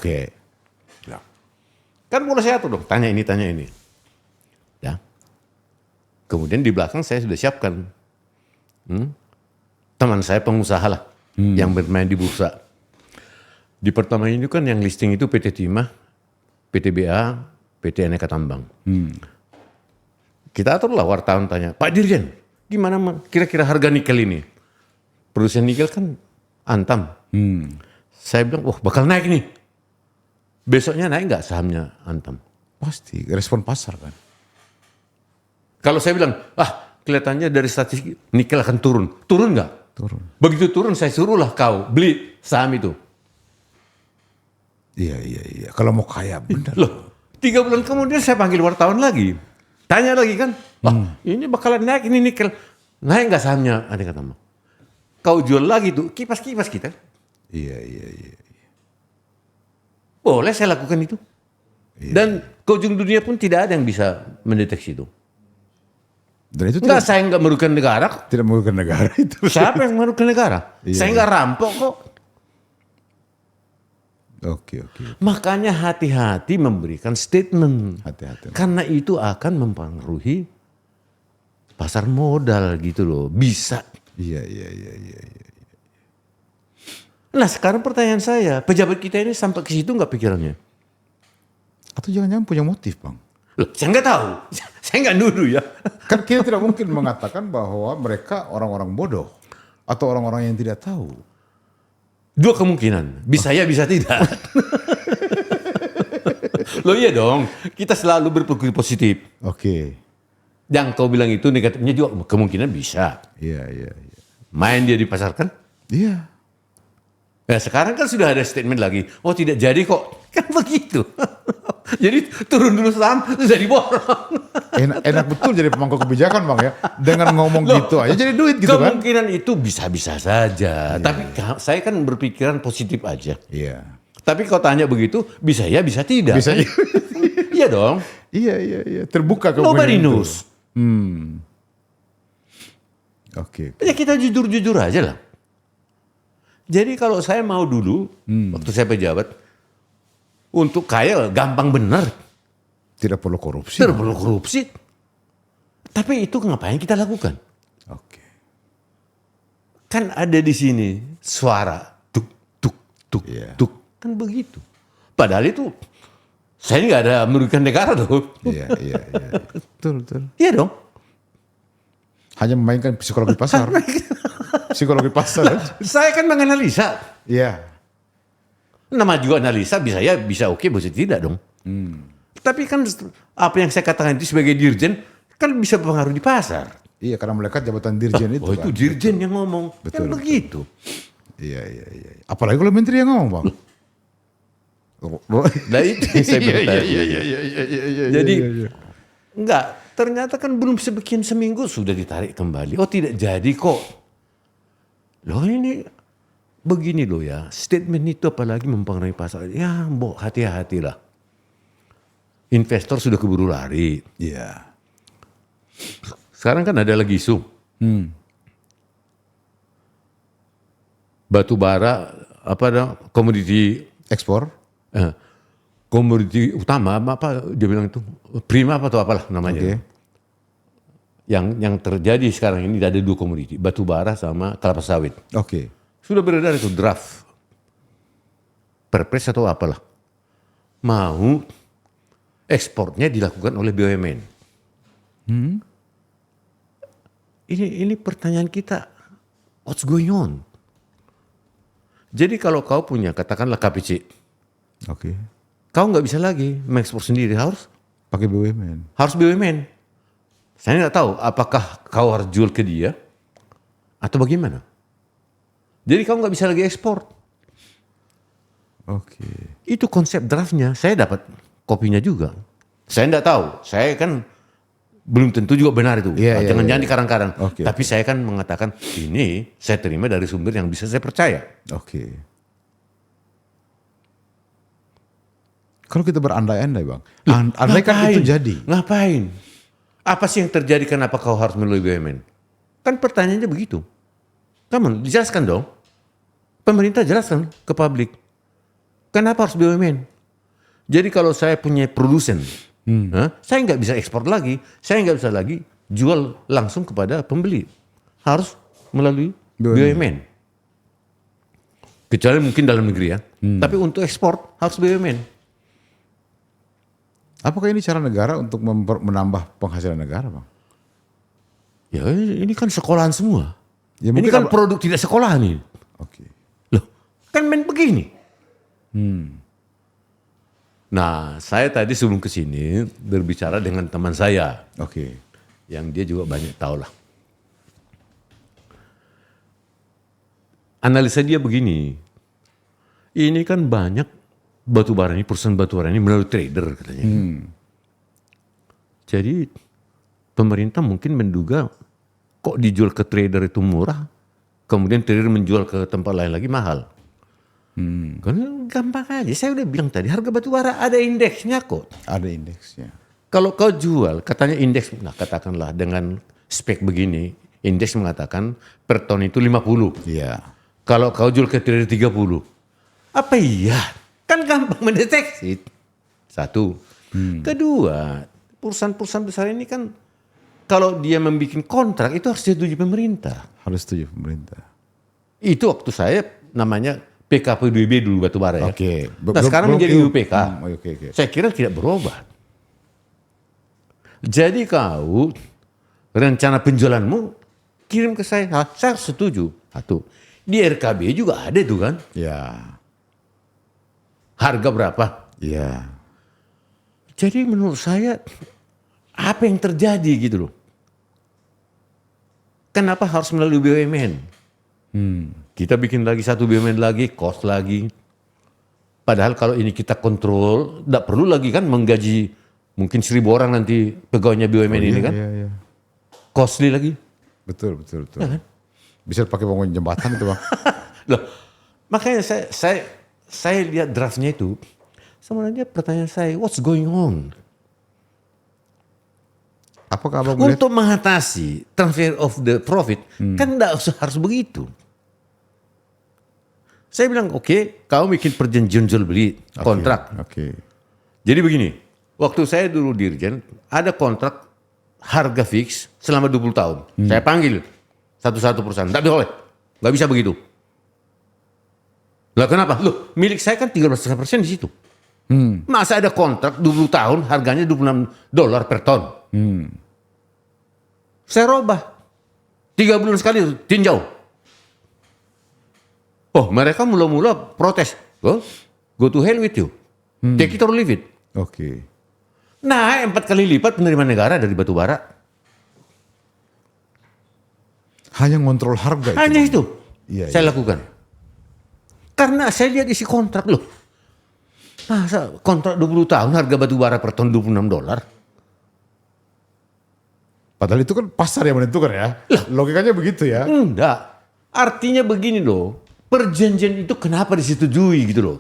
S1: Kan mulai saya tuh dong, tanya ini. Ya. Kemudian di belakang saya sudah siapkan teman saya pengusaha lah yang bermain di bursa. Di pertama ini kan yang listing itu PT Timah, PTBA, PT Aneka Tambang. Kita atur lah wartawan tanya, Pak Dirjen, gimana kira-kira harga nikel ini? Produsen nikel kan Antam. Saya bilang, bakal naik nih. Besoknya naik nggak sahamnya Antam?
S2: Pasti, respon pasar kan.
S1: Kalau saya bilang, kelihatannya dari statistik nikel akan turun. Turun nggak?
S2: Turun.
S1: Begitu turun saya suruhlah kau beli saham itu.
S2: Iya. Kalau mau kaya benar.
S1: Loh, 3 bulan kemudian saya panggil wartawan lagi. Tanya lagi kan, ini bakalan naik ini nikel. Naik nggak sahamnya Aneka Tambang? Kau jual lagi tuh, kipas-kipas kita.
S2: Iya.
S1: Boleh saya lakukan itu. Dan ke ujung dunia pun tidak ada yang bisa mendeteksi itu.
S2: Dan itu
S1: saya nggak merugikan negara.
S2: Tidak merugikan negara itu.
S1: Siapa yang merugikan negara? Saya nggak rampok kok.
S2: Oke.
S1: Makanya hati-hati memberikan statement.
S2: Hati-hati.
S1: Karena itu akan mempengaruhi pasar modal gitu loh. Bisa.
S2: Iya.
S1: Nah sekarang pertanyaan saya, pejabat kita ini sampai ke situ nggak pikirannya?
S2: Atau jangan-jangan punya motif Bang?
S1: Loh, saya nggak tahu, saya nggak nuduh ya.
S2: Kan kita tidak mungkin mengatakan bahwa mereka orang-orang bodoh atau orang-orang yang tidak tahu.
S1: 2 kemungkinan, bisa ya bisa tidak. Loh iya dong, kita selalu berpikir positif.
S2: Oke.
S1: Yang kau bilang itu negatifnya juga kemungkinan bisa.
S2: Iya.
S1: Main dia dipasarkan?
S2: Iya.
S1: Nah sekarang kan sudah ada statement lagi, tidak jadi kok. Kan begitu. Jadi turun dulu saham, terus jadi borong.
S2: Enak betul jadi pemangku kebijakan Bang ya. Dengan ngomong gitu aja jadi duit gitu kan.
S1: Kemungkinan itu bisa-bisa saja. Tapi saya kan berpikiran positif aja.
S2: Iya.
S1: Tapi kalau tanya begitu, bisa ya, bisa tidak.
S2: Bisa ya.
S1: Iya dong.
S2: Iya. Terbuka kemungkinan
S1: Nobody
S2: itu.
S1: knows.
S2: Oke.
S1: Ya kita jujur-jujur aja lah. Jadi kalau saya mau dulu, waktu saya pejabat, untuk kaya gampang benar.
S2: Tidak perlu korupsi.
S1: Tidak perlu korupsi. Tapi itu ngapain kita lakukan?
S2: Oke.
S1: Kan ada di sini suara tuk. Kan begitu. Padahal itu saya nggak ada merugikan negara loh.
S2: Iya. Betul.
S1: Iya dong.
S2: Hanya memainkan psikologi pasar. Psikologi pasar.
S1: Saya kan menganalisa.
S2: Iya.
S1: Nama juga analisa bisa oke, bisa tidak dong. Tapi kan apa yang saya katakan itu sebagai dirjen kan bisa berpengaruh di pasar.
S2: Iya, karena melekat jabatan dirjen itu.
S1: Itu
S2: kan.
S1: dirjen yang ngomong.
S2: Betul,
S1: kan begitu.
S2: Iya. Apalagi kalau menteri yang ngomong Bang.
S1: Nah itu saya bertanya. Jadi Enggak, ternyata kan belum sebegian seminggu sudah ditarik kembali. Oh tidak jadi kok. Loh ini begini loh ya, statement itu apalagi mempengaruhi pasar. Ya mbok hati-hatilah. Investor sudah keburu lari.
S2: Iya.
S1: Sekarang kan ada lagi isu. Batu bara, komoditi
S2: Ekspor?
S1: komoditi utama apa dia bilang itu prima apa atau apalah namanya.
S2: Oke.
S1: Yang terjadi sekarang ini ada 2 komoditi, batu bara sama kelapa sawit.
S2: Oke.
S1: Sudah beredar itu draft Perpres atau apalah. Mau ekspornya dilakukan oleh BUMN. Ini pertanyaan kita, what's going on? Jadi kalau kau punya katakanlah KPC,
S2: Oke.
S1: kau nggak bisa lagi mengekspor sendiri, harus
S2: Pakai BUMN.
S1: BUMN. Saya nggak tahu apakah kau harus jual ke dia atau bagaimana. Jadi kau nggak bisa lagi ekspor.
S2: Oke.
S1: Itu konsep draftnya. Saya dapat kopinya juga. Saya nggak tahu. Saya kan belum tentu juga benar itu. Jangan-jangan dikarang-karang.
S2: Oke.
S1: Tapi saya kan mengatakan ini saya terima dari sumber yang bisa saya percaya.
S2: Oke. Kalau kita berandai-andai Bang, andai kan itu jadi.
S1: Ngapain? Apa sih yang terjadi, kenapa kau harus melalui BUMN? Kan pertanyaannya begitu. Kamu dijelaskan dong. Pemerintah jelaskan ke publik. Kenapa harus BUMN? Jadi kalau saya punya produsen, saya nggak bisa ekspor lagi. Saya nggak bisa lagi jual langsung kepada pembeli. Harus melalui BUMN. Kecuali mungkin dalam negeri ya. Tapi untuk ekspor harus BUMN.
S2: Apakah ini cara negara untuk menambah penghasilan negara Bang?
S1: Ya ini kan sekolahan semua.
S2: Ya,
S1: ini kan produk tidak sekolahan ini.
S2: Oke.
S1: Loh, kan main begini. Nah, saya tadi sebelum ke sini berbicara dengan teman saya.
S2: Oke.
S1: Yang dia juga banyak tahu lah. Analisa dia begini. Ini kan banyak batubara ini, perusahaan batubara ini melalui trader katanya. Jadi pemerintah mungkin menduga kok dijual ke trader itu murah, kemudian trader menjual ke tempat lain lagi mahal. Kan gampang aja. Saya udah bilang tadi harga batubara ada indeksnya kok.
S2: Ada indeksnya.
S1: Kalau kau jual, katanya indeks, nah katakanlah dengan spek begini, indeks mengatakan per ton itu 50.
S2: Iya.
S1: Kalau kau jual ke trader 30, apa iya? Kan gampang mendeteksi. Satu. Kedua, perusahaan-perusahaan besar ini kan kalau dia membuat kontrak itu harus disetujui pemerintah.
S2: Harus setuju pemerintah.
S1: Itu waktu saya namanya PKPDB dulu batubara ya.
S2: Oke.
S1: Nah sekarang menjadi UPK.
S2: Oke.
S1: Saya kira tidak berubah. Jadi kau rencana penjualanmu kirim ke saya harus setuju. Satu. Di RKB juga ada itu kan.
S2: Ya.
S1: Harga berapa?
S2: Iya.
S1: Jadi menurut saya apa yang terjadi gitu loh. Kenapa harus melalui BUMN? Kita bikin lagi satu BUMN lagi, cost lagi. Padahal kalau ini kita kontrol, tidak perlu lagi kan menggaji mungkin 1.000 orang nanti pegawainya BUMN ini kan.
S2: Iya.
S1: Costly lagi.
S2: Betul.
S1: Ya kan?
S2: Bisa pakai bangun jembatan itu Bang.
S1: Loh, makanya saya lihat draftnya itu, sebenarnya pertanyaan saya, what's going on?
S2: Apakah Abang melihat?
S1: Untuk mengatasi transfer of the profit, kan tidak harus begitu. Saya bilang, oke, kau bikin perjanjian jual beli, kontrak.
S2: Oke.
S1: Jadi begini, waktu saya dulu dirjen, ada kontrak harga fix selama 20 tahun. Saya panggil satu-satu perusahaan, tidak boleh, nggak bisa begitu. Lah kenapa? Loh, milik saya kan 13,5% di situ. Masa ada kontrak 20 tahun harganya $26 per ton. Saya robah. 3 bulan sekali tinjau. Oh, mereka mula-mula protes. Go to hell with you. Take it or leave it.
S2: Oke.
S1: Nah, 4 kali lipat penerimaan negara dari batu bara.
S2: Hanya ngontrol harga itu.
S1: Hanya
S2: Bang.
S1: itu.
S2: Iya,
S1: saya lakukan. Karena saya lihat isi kontrak loh. Masa kontrak 20 tahun harga batu bara per ton $26?
S2: Padahal itu kan pasar yang menentukan ya. Logikanya begitu ya.
S1: Enggak. Artinya begini loh. Perjanjian itu kenapa disetujui gitu loh.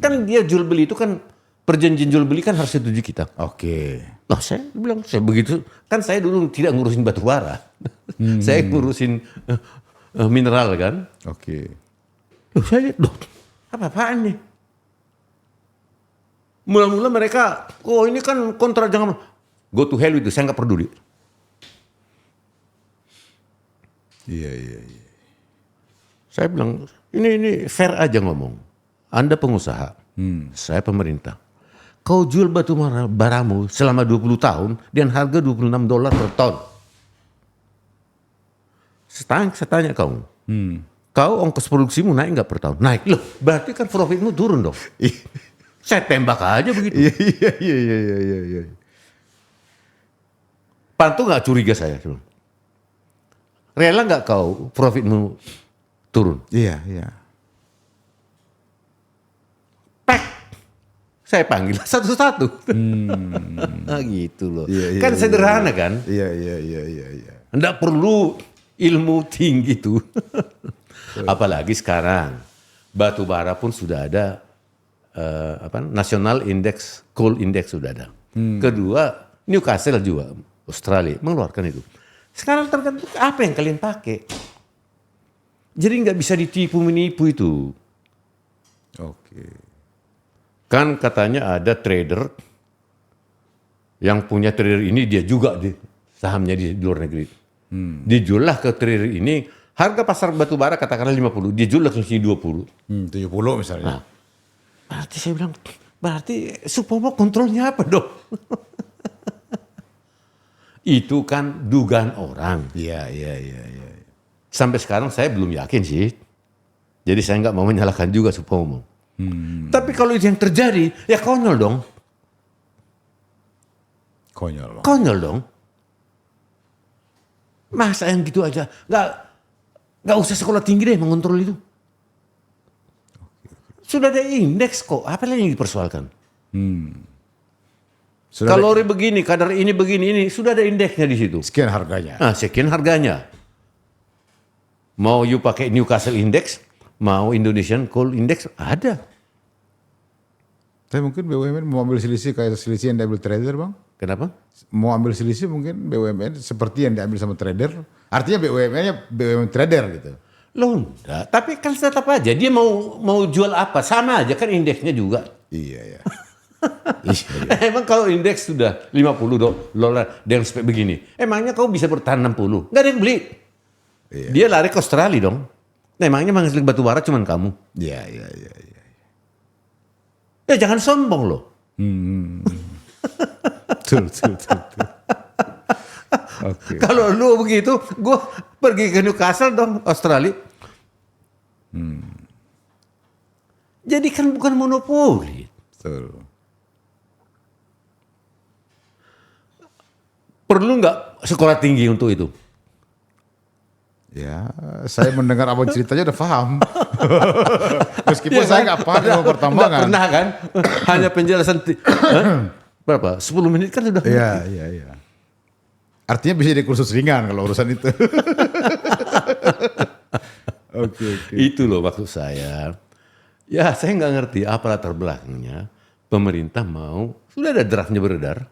S1: Kan dia jual beli itu kan, perjanjian jual beli kan harus setujui kita.
S2: Oke.
S1: Nah saya bilang, saya begitu. Kan saya dulu tidak ngurusin batu bara. Saya ngurusin mineral kan.
S2: Oke.
S1: Loh saya lihat, apa-apaan nih? Mula-mula mereka, ini kan kontrak jangan. Go to hell itu, saya nggak peduli.
S2: Iya.
S1: Saya bilang, ini fair aja ngomong. Anda pengusaha, saya pemerintah. Kau jual batu baramu selama 20 tahun dengan harga $26 per ton. Saya tanya kamu, kau ongkos produksimu naik nggak per tahun? Naik. Loh, berarti kan profitmu turun dong. Saya tembak aja begitu.
S2: Iya.
S1: Pantu nggak curiga saya. Rela nggak kau profitmu turun?
S2: Iya.
S1: Pek. Saya panggil satu-satu. Gitu loh.
S2: Iya,
S1: Kan sederhana kan?
S2: Iya.
S1: Nggak perlu ilmu tinggi tuh. Apalagi sekarang batu bara pun sudah ada National Index, Coal Index sudah ada. Kedua, Newcastle juga, Australia mengeluarkan itu. Sekarang tergantung apa yang kalian pakai. Jadi nggak bisa ditipu menipu itu.
S2: Oke.
S1: Kan katanya ada trader yang punya trader ini dia juga sahamnya di luar negeri. Dijual ke trader ini harga pasar batu bara katakanlah 50, dia jual ke sini 20.
S2: 70 misalnya.
S1: Nah, berarti saya bilang, berarti Supomo kontrolnya apa dong? Itu kan dugaan orang.
S2: Iya.
S1: Sampai sekarang saya belum yakin sih. Jadi saya nggak mau menyalahkan juga Supomo. Tapi kalau itu yang terjadi, ya konyol dong.
S2: Konyol.
S1: Konyol dong. Masa yang gitu aja, nggak usah sekolah tinggi deh mengontrol itu. Sudah ada indeks kok, apa lagi yang dipersoalkan? Kalori begini, kadar ini begini, ini sudah ada indeksnya di situ.
S2: Sekian harganya.
S1: Nah, sekian harganya. Mau you pakai Newcastle Index, mau Indonesian Coal Index, ada.
S2: Tapi mungkin BUMN mau ambil selisih kayak selisih yang diambil trader, Bang?
S1: Kenapa?
S2: Mau ambil selisih mungkin BUMN seperti yang diambil sama trader. Artinya BUMN-nya BUMN trader gitu.
S1: Loh enggak, tapi kan tetap aja dia mau jual apa, sama aja kan indeksnya juga.
S2: Iya.
S1: Emang kalau indeks sudah $50 dengan spek begini, emangnya kau bisa bertahan 60? Nggak ada yang beli.
S2: Iya.
S1: Dia lari ke Australia dong. Nah, emangnya menghasilkan batu bara cuman kamu?
S2: Iya.
S1: Ya jangan sombong loh.
S2: Betul. Oke.
S1: Kalau lu begitu, gue pergi ke Newcastle dong, Australia. Jadi kan bukan monopoli.
S2: Betul.
S1: Perlu nggak sekolah tinggi untuk itu?
S2: Ya, saya mendengar abang ceritanya udah paham. Meskipun saya nggak paham ilmu pertambangan.
S1: Nggak pernah kan? Hanya penjelasan. Berapa? 10 menit kan sudah.
S2: Iya. Artinya bisa jadi kursus ringan kalau urusan itu. Oke.
S1: Itu loh maksud saya. Ya saya nggak ngerti apa latar belakangnya. Pemerintah mau, sudah ada draftnya beredar.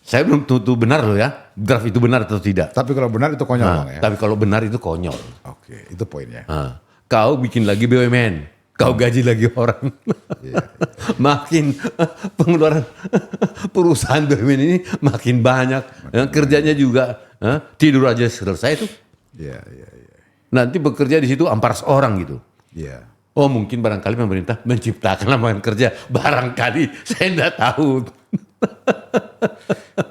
S1: Saya belum tentu benar loh ya, draft itu benar atau tidak.
S2: Tapi kalau benar itu konyol, Bang, ya?
S1: Tapi kalau benar itu konyol.
S2: Oke, itu poinnya.
S1: Kau bikin lagi BUMN, kau gaji lagi orang. Makin pengeluaran perusahaan BUMN ini makin banyak. Kerjanya juga tidur aja selesai itu.
S2: Iya.
S1: Nanti bekerja di situ 400 orang gitu.
S2: Iya.
S1: Oh mungkin barangkali pemerintah menciptakan lapangan kerja. Barangkali, saya tidak tahu.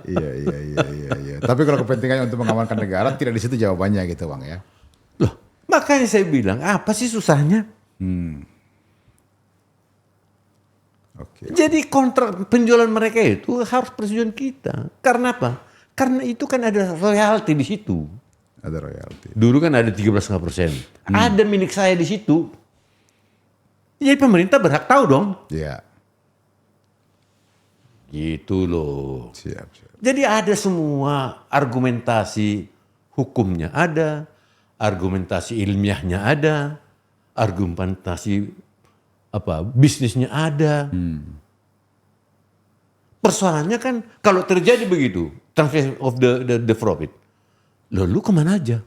S2: Iya. Tapi kalau kepentingannya untuk mengamankan negara, tidak di situ jawabannya gitu, Bang, ya.
S1: Loh, makanya saya bilang, apa sih susahnya?
S2: Oke.
S1: Jadi kontrak penjualan mereka itu harus persetujuan kita. Karena apa? Karena itu kan ada royalti di situ.
S2: Ada royalti.
S1: Dulu kan ada 13,5%. Ada milik saya di situ. Jadi pemerintah berhak tahu dong.
S2: Iya.
S1: Itu loh.
S2: Siap.
S1: Jadi ada semua argumentasi hukumnya ada, argumentasi ilmiahnya ada, argumentasi bisnisnya ada. Persoalannya kan kalau terjadi begitu, transfer of the profit, lalu kemana aja?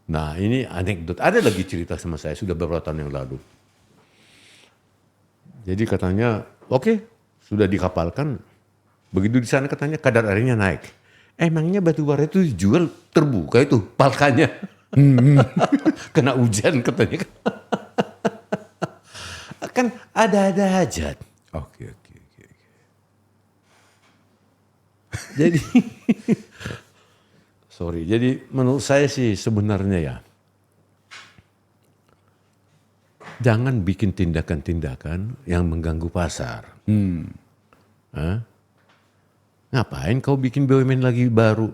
S1: Nah ini anekdot, ada lagi cerita sama saya sudah beberapa tahun yang lalu. Jadi katanya, oke, sudah dikapalkan, begitu di sana katanya kadar airnya naik. Emangnya batu bara itu dijual terbuka itu palkanya, kena hujan katanya. Kan ada-ada aja.
S2: Oke.
S1: Jadi, jadi menurut saya sih sebenarnya ya, jangan bikin tindakan-tindakan yang mengganggu pasar. Ngapain kau bikin BUMN lagi baru?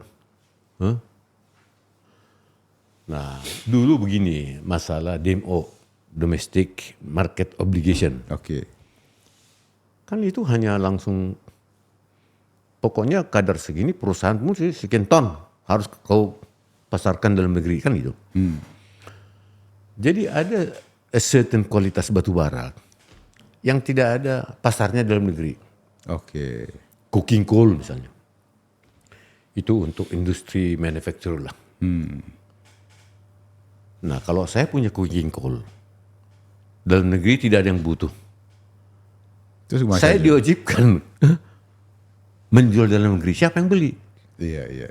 S1: Nah, dulu begini masalah DMO, Domestic Market Obligation.
S2: Oke.
S1: Kan itu hanya langsung, pokoknya kadar segini perusahaan mesti sekian ton harus kau pasarkan dalam negeri kan gitu. Jadi ada a certain kualitas batu bara yang tidak ada pasarnya dalam negeri.
S2: Oke.
S1: Coking coal misalnya. Itu untuk industri manufacturer lah. Nah kalau saya punya coking coal, dalam negeri tidak ada yang butuh. Saya diwajibkan menjual dalam negeri. Siapa yang beli?
S2: Iya.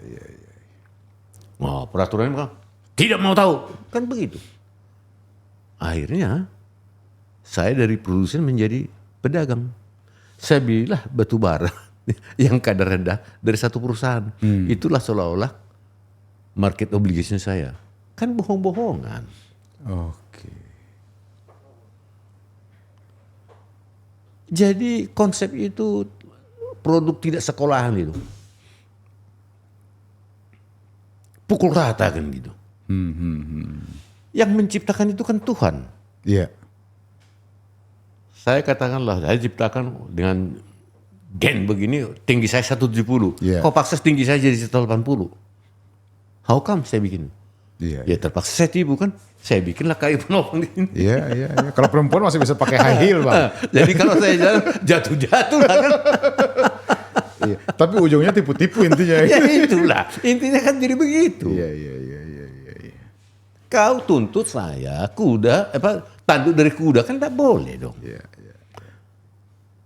S1: Wah, peraturannya kan tidak mau tahu. Kan begitu. Akhirnya saya dari produsen menjadi pedagang. Saya belilah batu bara yang kadar rendah dari satu perusahaan. Itulah seolah-olah market obligation saya. Kan bohong-bohongan.
S2: Oke.
S1: Jadi konsep itu produk tidak sekolahan itu. Pukul rata kan gitu. Yang menciptakan itu kan Tuhan.
S2: Iya.
S1: Saya katakanlah, saya ciptakan dengan gen begini, tinggi saya 170.
S2: Yeah.
S1: Kau paksa tinggi saya jadi 180. How come saya bikin?
S2: Iya.
S1: Ya terpaksa saya tipu kan. Saya bikinlah kayu penopang di sini.
S2: Iya. Kalau perempuan masih bisa pakai high heel, Bang.
S1: Jadi kalau saya jalan jatuh-jatuh lah kan.
S2: Iya. Tapi ujungnya tipu-tipu intinya.
S1: Ya itulah. Intinya kan jadi begitu.
S2: Iya.
S1: Kau tuntut saya tanduk dari kuda kan tak boleh dong.
S2: Iya.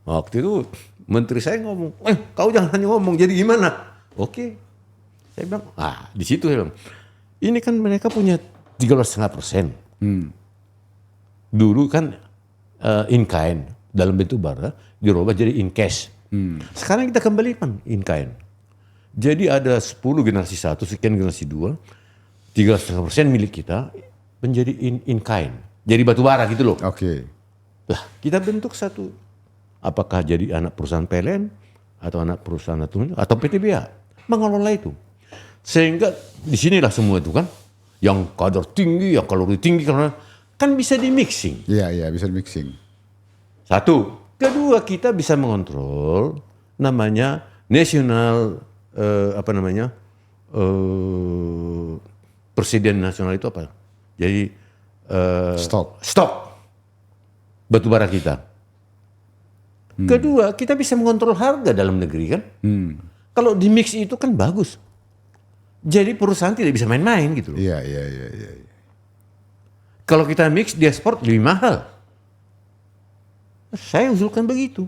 S1: Waktu itu menteri saya ngomong, kau jangan hanya ngomong, jadi gimana? Oke. Saya bilang, di situ saya bilang, ini kan mereka punya 13,5%. Dulu kan in kind dalam bentuk bara dirubah jadi in cash. Sekarang kita kembalikan in kind. Jadi ada 10 generasi 1, sekian generasi 2, 13,5% milik kita menjadi in kind. Jadi batu bara gitu loh.
S2: Oke.
S1: Lah kita bentuk satu. Apakah jadi anak perusahaan PLN atau anak perusahaan atau PTBA mengelola itu. Sehingga disinilah semua itu kan. Yang kadar tinggi, yang kalori tinggi karena kan bisa di mixing.
S2: Iya, bisa di mixing.
S1: Satu. Kedua kita bisa mengontrol namanya national presiden nasional itu apa? Jadi stok batubara kita. Kedua, kita bisa mengontrol harga dalam negeri kan. Kalau di mix itu kan bagus. Jadi perusahaan tidak bisa main-main gitu loh.
S2: Iya.
S1: Kalau kita mix, diekspor lebih mahal. Saya usulkan begitu.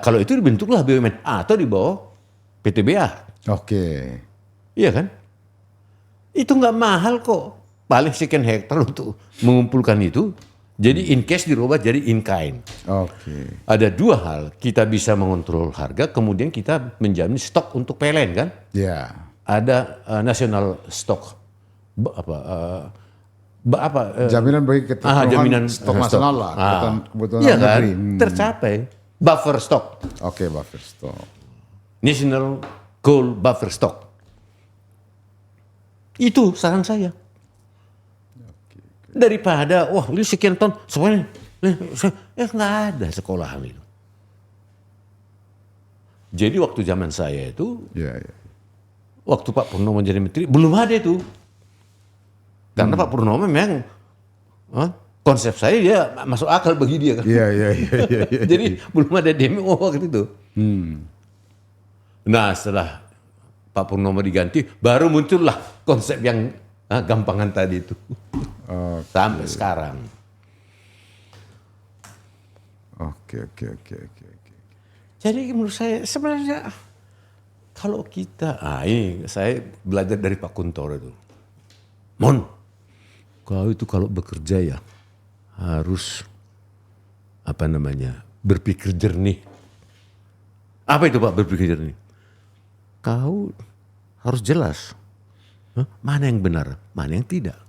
S1: Kalau itu dibentuklah BUMN atau di bawah PTBA.
S2: Oke.
S1: Iya kan? Itu nggak mahal kok. Paling sekian hektar untuk mengumpulkan itu. Jadi in cash dirubah jadi in kind.
S2: Oke.
S1: Ada dua hal. Kita bisa mengontrol harga, kemudian kita menjamin stok untuk PLN kan?
S2: Iya.
S1: Ada national stock.
S2: Jaminan bagi keterpenuhan stok nasional lah. Kebutuhan
S1: iya kan?
S2: negeri.
S1: Tercapai. Buffer stock.
S2: Oke, buffer stock.
S1: National coal buffer stock. Itu saran saya. Daripada, wah ini sekian ton, semuanya, nggak ada sekolahan itu. Jadi waktu zaman saya itu,
S2: Ya, ya.
S1: waktu Pak Purnomo jadi menteri, belum ada itu. Karena Pak Purnomo memang konsep saya dia masuk akal bagi dia kan.
S2: Iya.
S1: Jadi belum ada DMO waktu itu. Nah setelah Pak Purnomo diganti, baru muncullah konsep yang gampangan tadi itu. Sampai sekarang.
S2: Oke.
S1: Jadi menurut saya sebenarnya kalau kita, ini saya belajar dari Pak Kuntoro itu. Mon, kau itu kalau bekerja ya harus berpikir jernih. Apa itu Pak berpikir jernih? Kau harus jelas mana yang benar, mana yang tidak.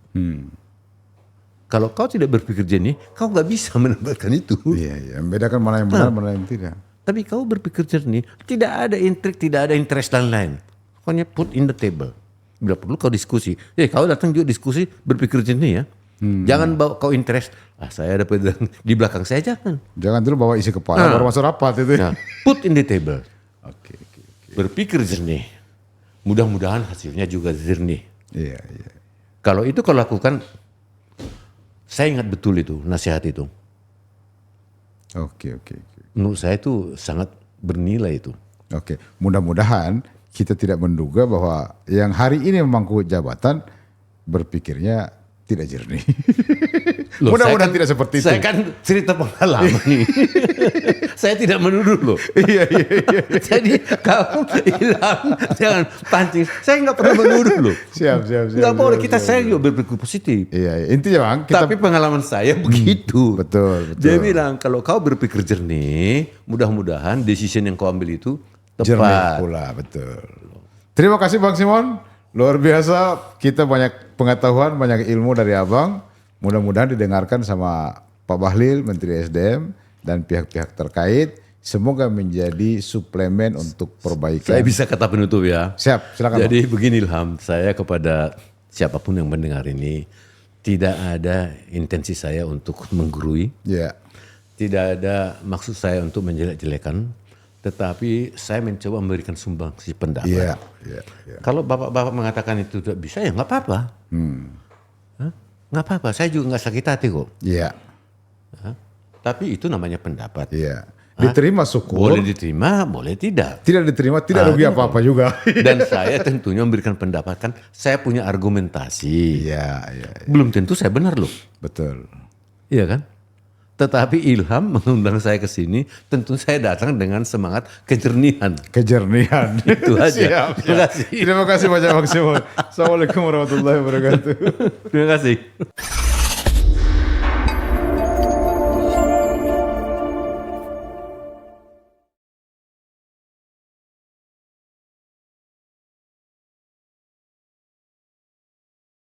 S1: Kalau kau tidak berpikir jernih, kau nggak bisa menempatkan itu.
S2: Iya. Membedakan mana yang benar, mana yang tidak.
S1: Tapi kau berpikir jernih, tidak ada intrik, tidak ada interest dan lain. Pokoknya put in the table. Bila perlu kau diskusi. Kau datang juga diskusi, berpikir jernih ya. Jangan bawa kau interest. Saya dapat di belakang saya jangan.
S2: Jangan dulu bawa isi kepala baru masuk rapat itu.
S1: Nah, put in the table.
S2: Oke.
S1: Berpikir jernih. Mudah-mudahan hasilnya juga jernih.
S2: Iya.
S1: Kalau itu kau lakukan, saya ingat betul itu nasihat itu.
S2: Oke.
S1: Menurut saya itu sangat bernilai itu.
S2: Oke. Mudah-mudahan kita tidak menduga bahwa yang hari ini memangku jabatan berpikirnya tidak jernih. Mudah-mudahan tidak seperti itu.
S1: Saya kan cerita pengalaman nih. Saya tidak menuduh loh.
S2: Iya.
S1: Jadi kamu hilang, jangan pancing. Saya nggak pernah menuduh loh.
S2: Siap.
S1: Nggak boleh, kita saya juga berpikir positif.
S2: Iya. Intinya Bang,
S1: Tapi pengalaman saya begitu.
S2: Betul.
S1: Dia bilang kalau kau berpikir jernih, mudah-mudahan decision yang kau ambil itu tepat.
S2: jernih pula, betul. Terima kasih Bang Simon. Luar biasa, kita banyak pengetahuan, banyak ilmu dari Abang. Mudah-mudahan didengarkan sama Pak Bahlil, Menteri SDM, dan pihak-pihak terkait. Semoga menjadi suplemen untuk perbaikan.
S1: Saya bisa kata penutup ya.
S2: Siap, silakan.
S1: Jadi begini Ilham, saya kepada siapapun yang mendengar ini, tidak ada intensi saya untuk menggurui.
S2: Ya.
S1: Tidak ada maksud saya untuk menjelek-jelekan. Tetapi saya mencoba memberikan sumbangsi pendapat.
S2: Iya.
S1: Kalau bapak-bapak mengatakan itu tidak bisa, ya nggak apa-apa. Nggak apa-apa, saya juga nggak sakit hati kok.
S2: Iya.
S1: Tapi itu namanya pendapat.
S2: Iya. Diterima syukur.
S1: Boleh diterima, boleh tidak.
S2: Tidak diterima, tidak rugi apa-apa juga.
S1: Dan saya tentunya memberikan pendapat, kan saya punya argumentasi.
S2: Iya.
S1: Belum tentu saya benar loh.
S2: Betul.
S1: Iya kan? Tetapi Ilham mengundang saya ke sini, tentu saya datang dengan semangat kejernihan. Itu aja.
S2: Siap. Terima kasih banyak Bang Simon. Assalamualaikum warahmatullahi wabarakatuh.
S1: Terima kasih.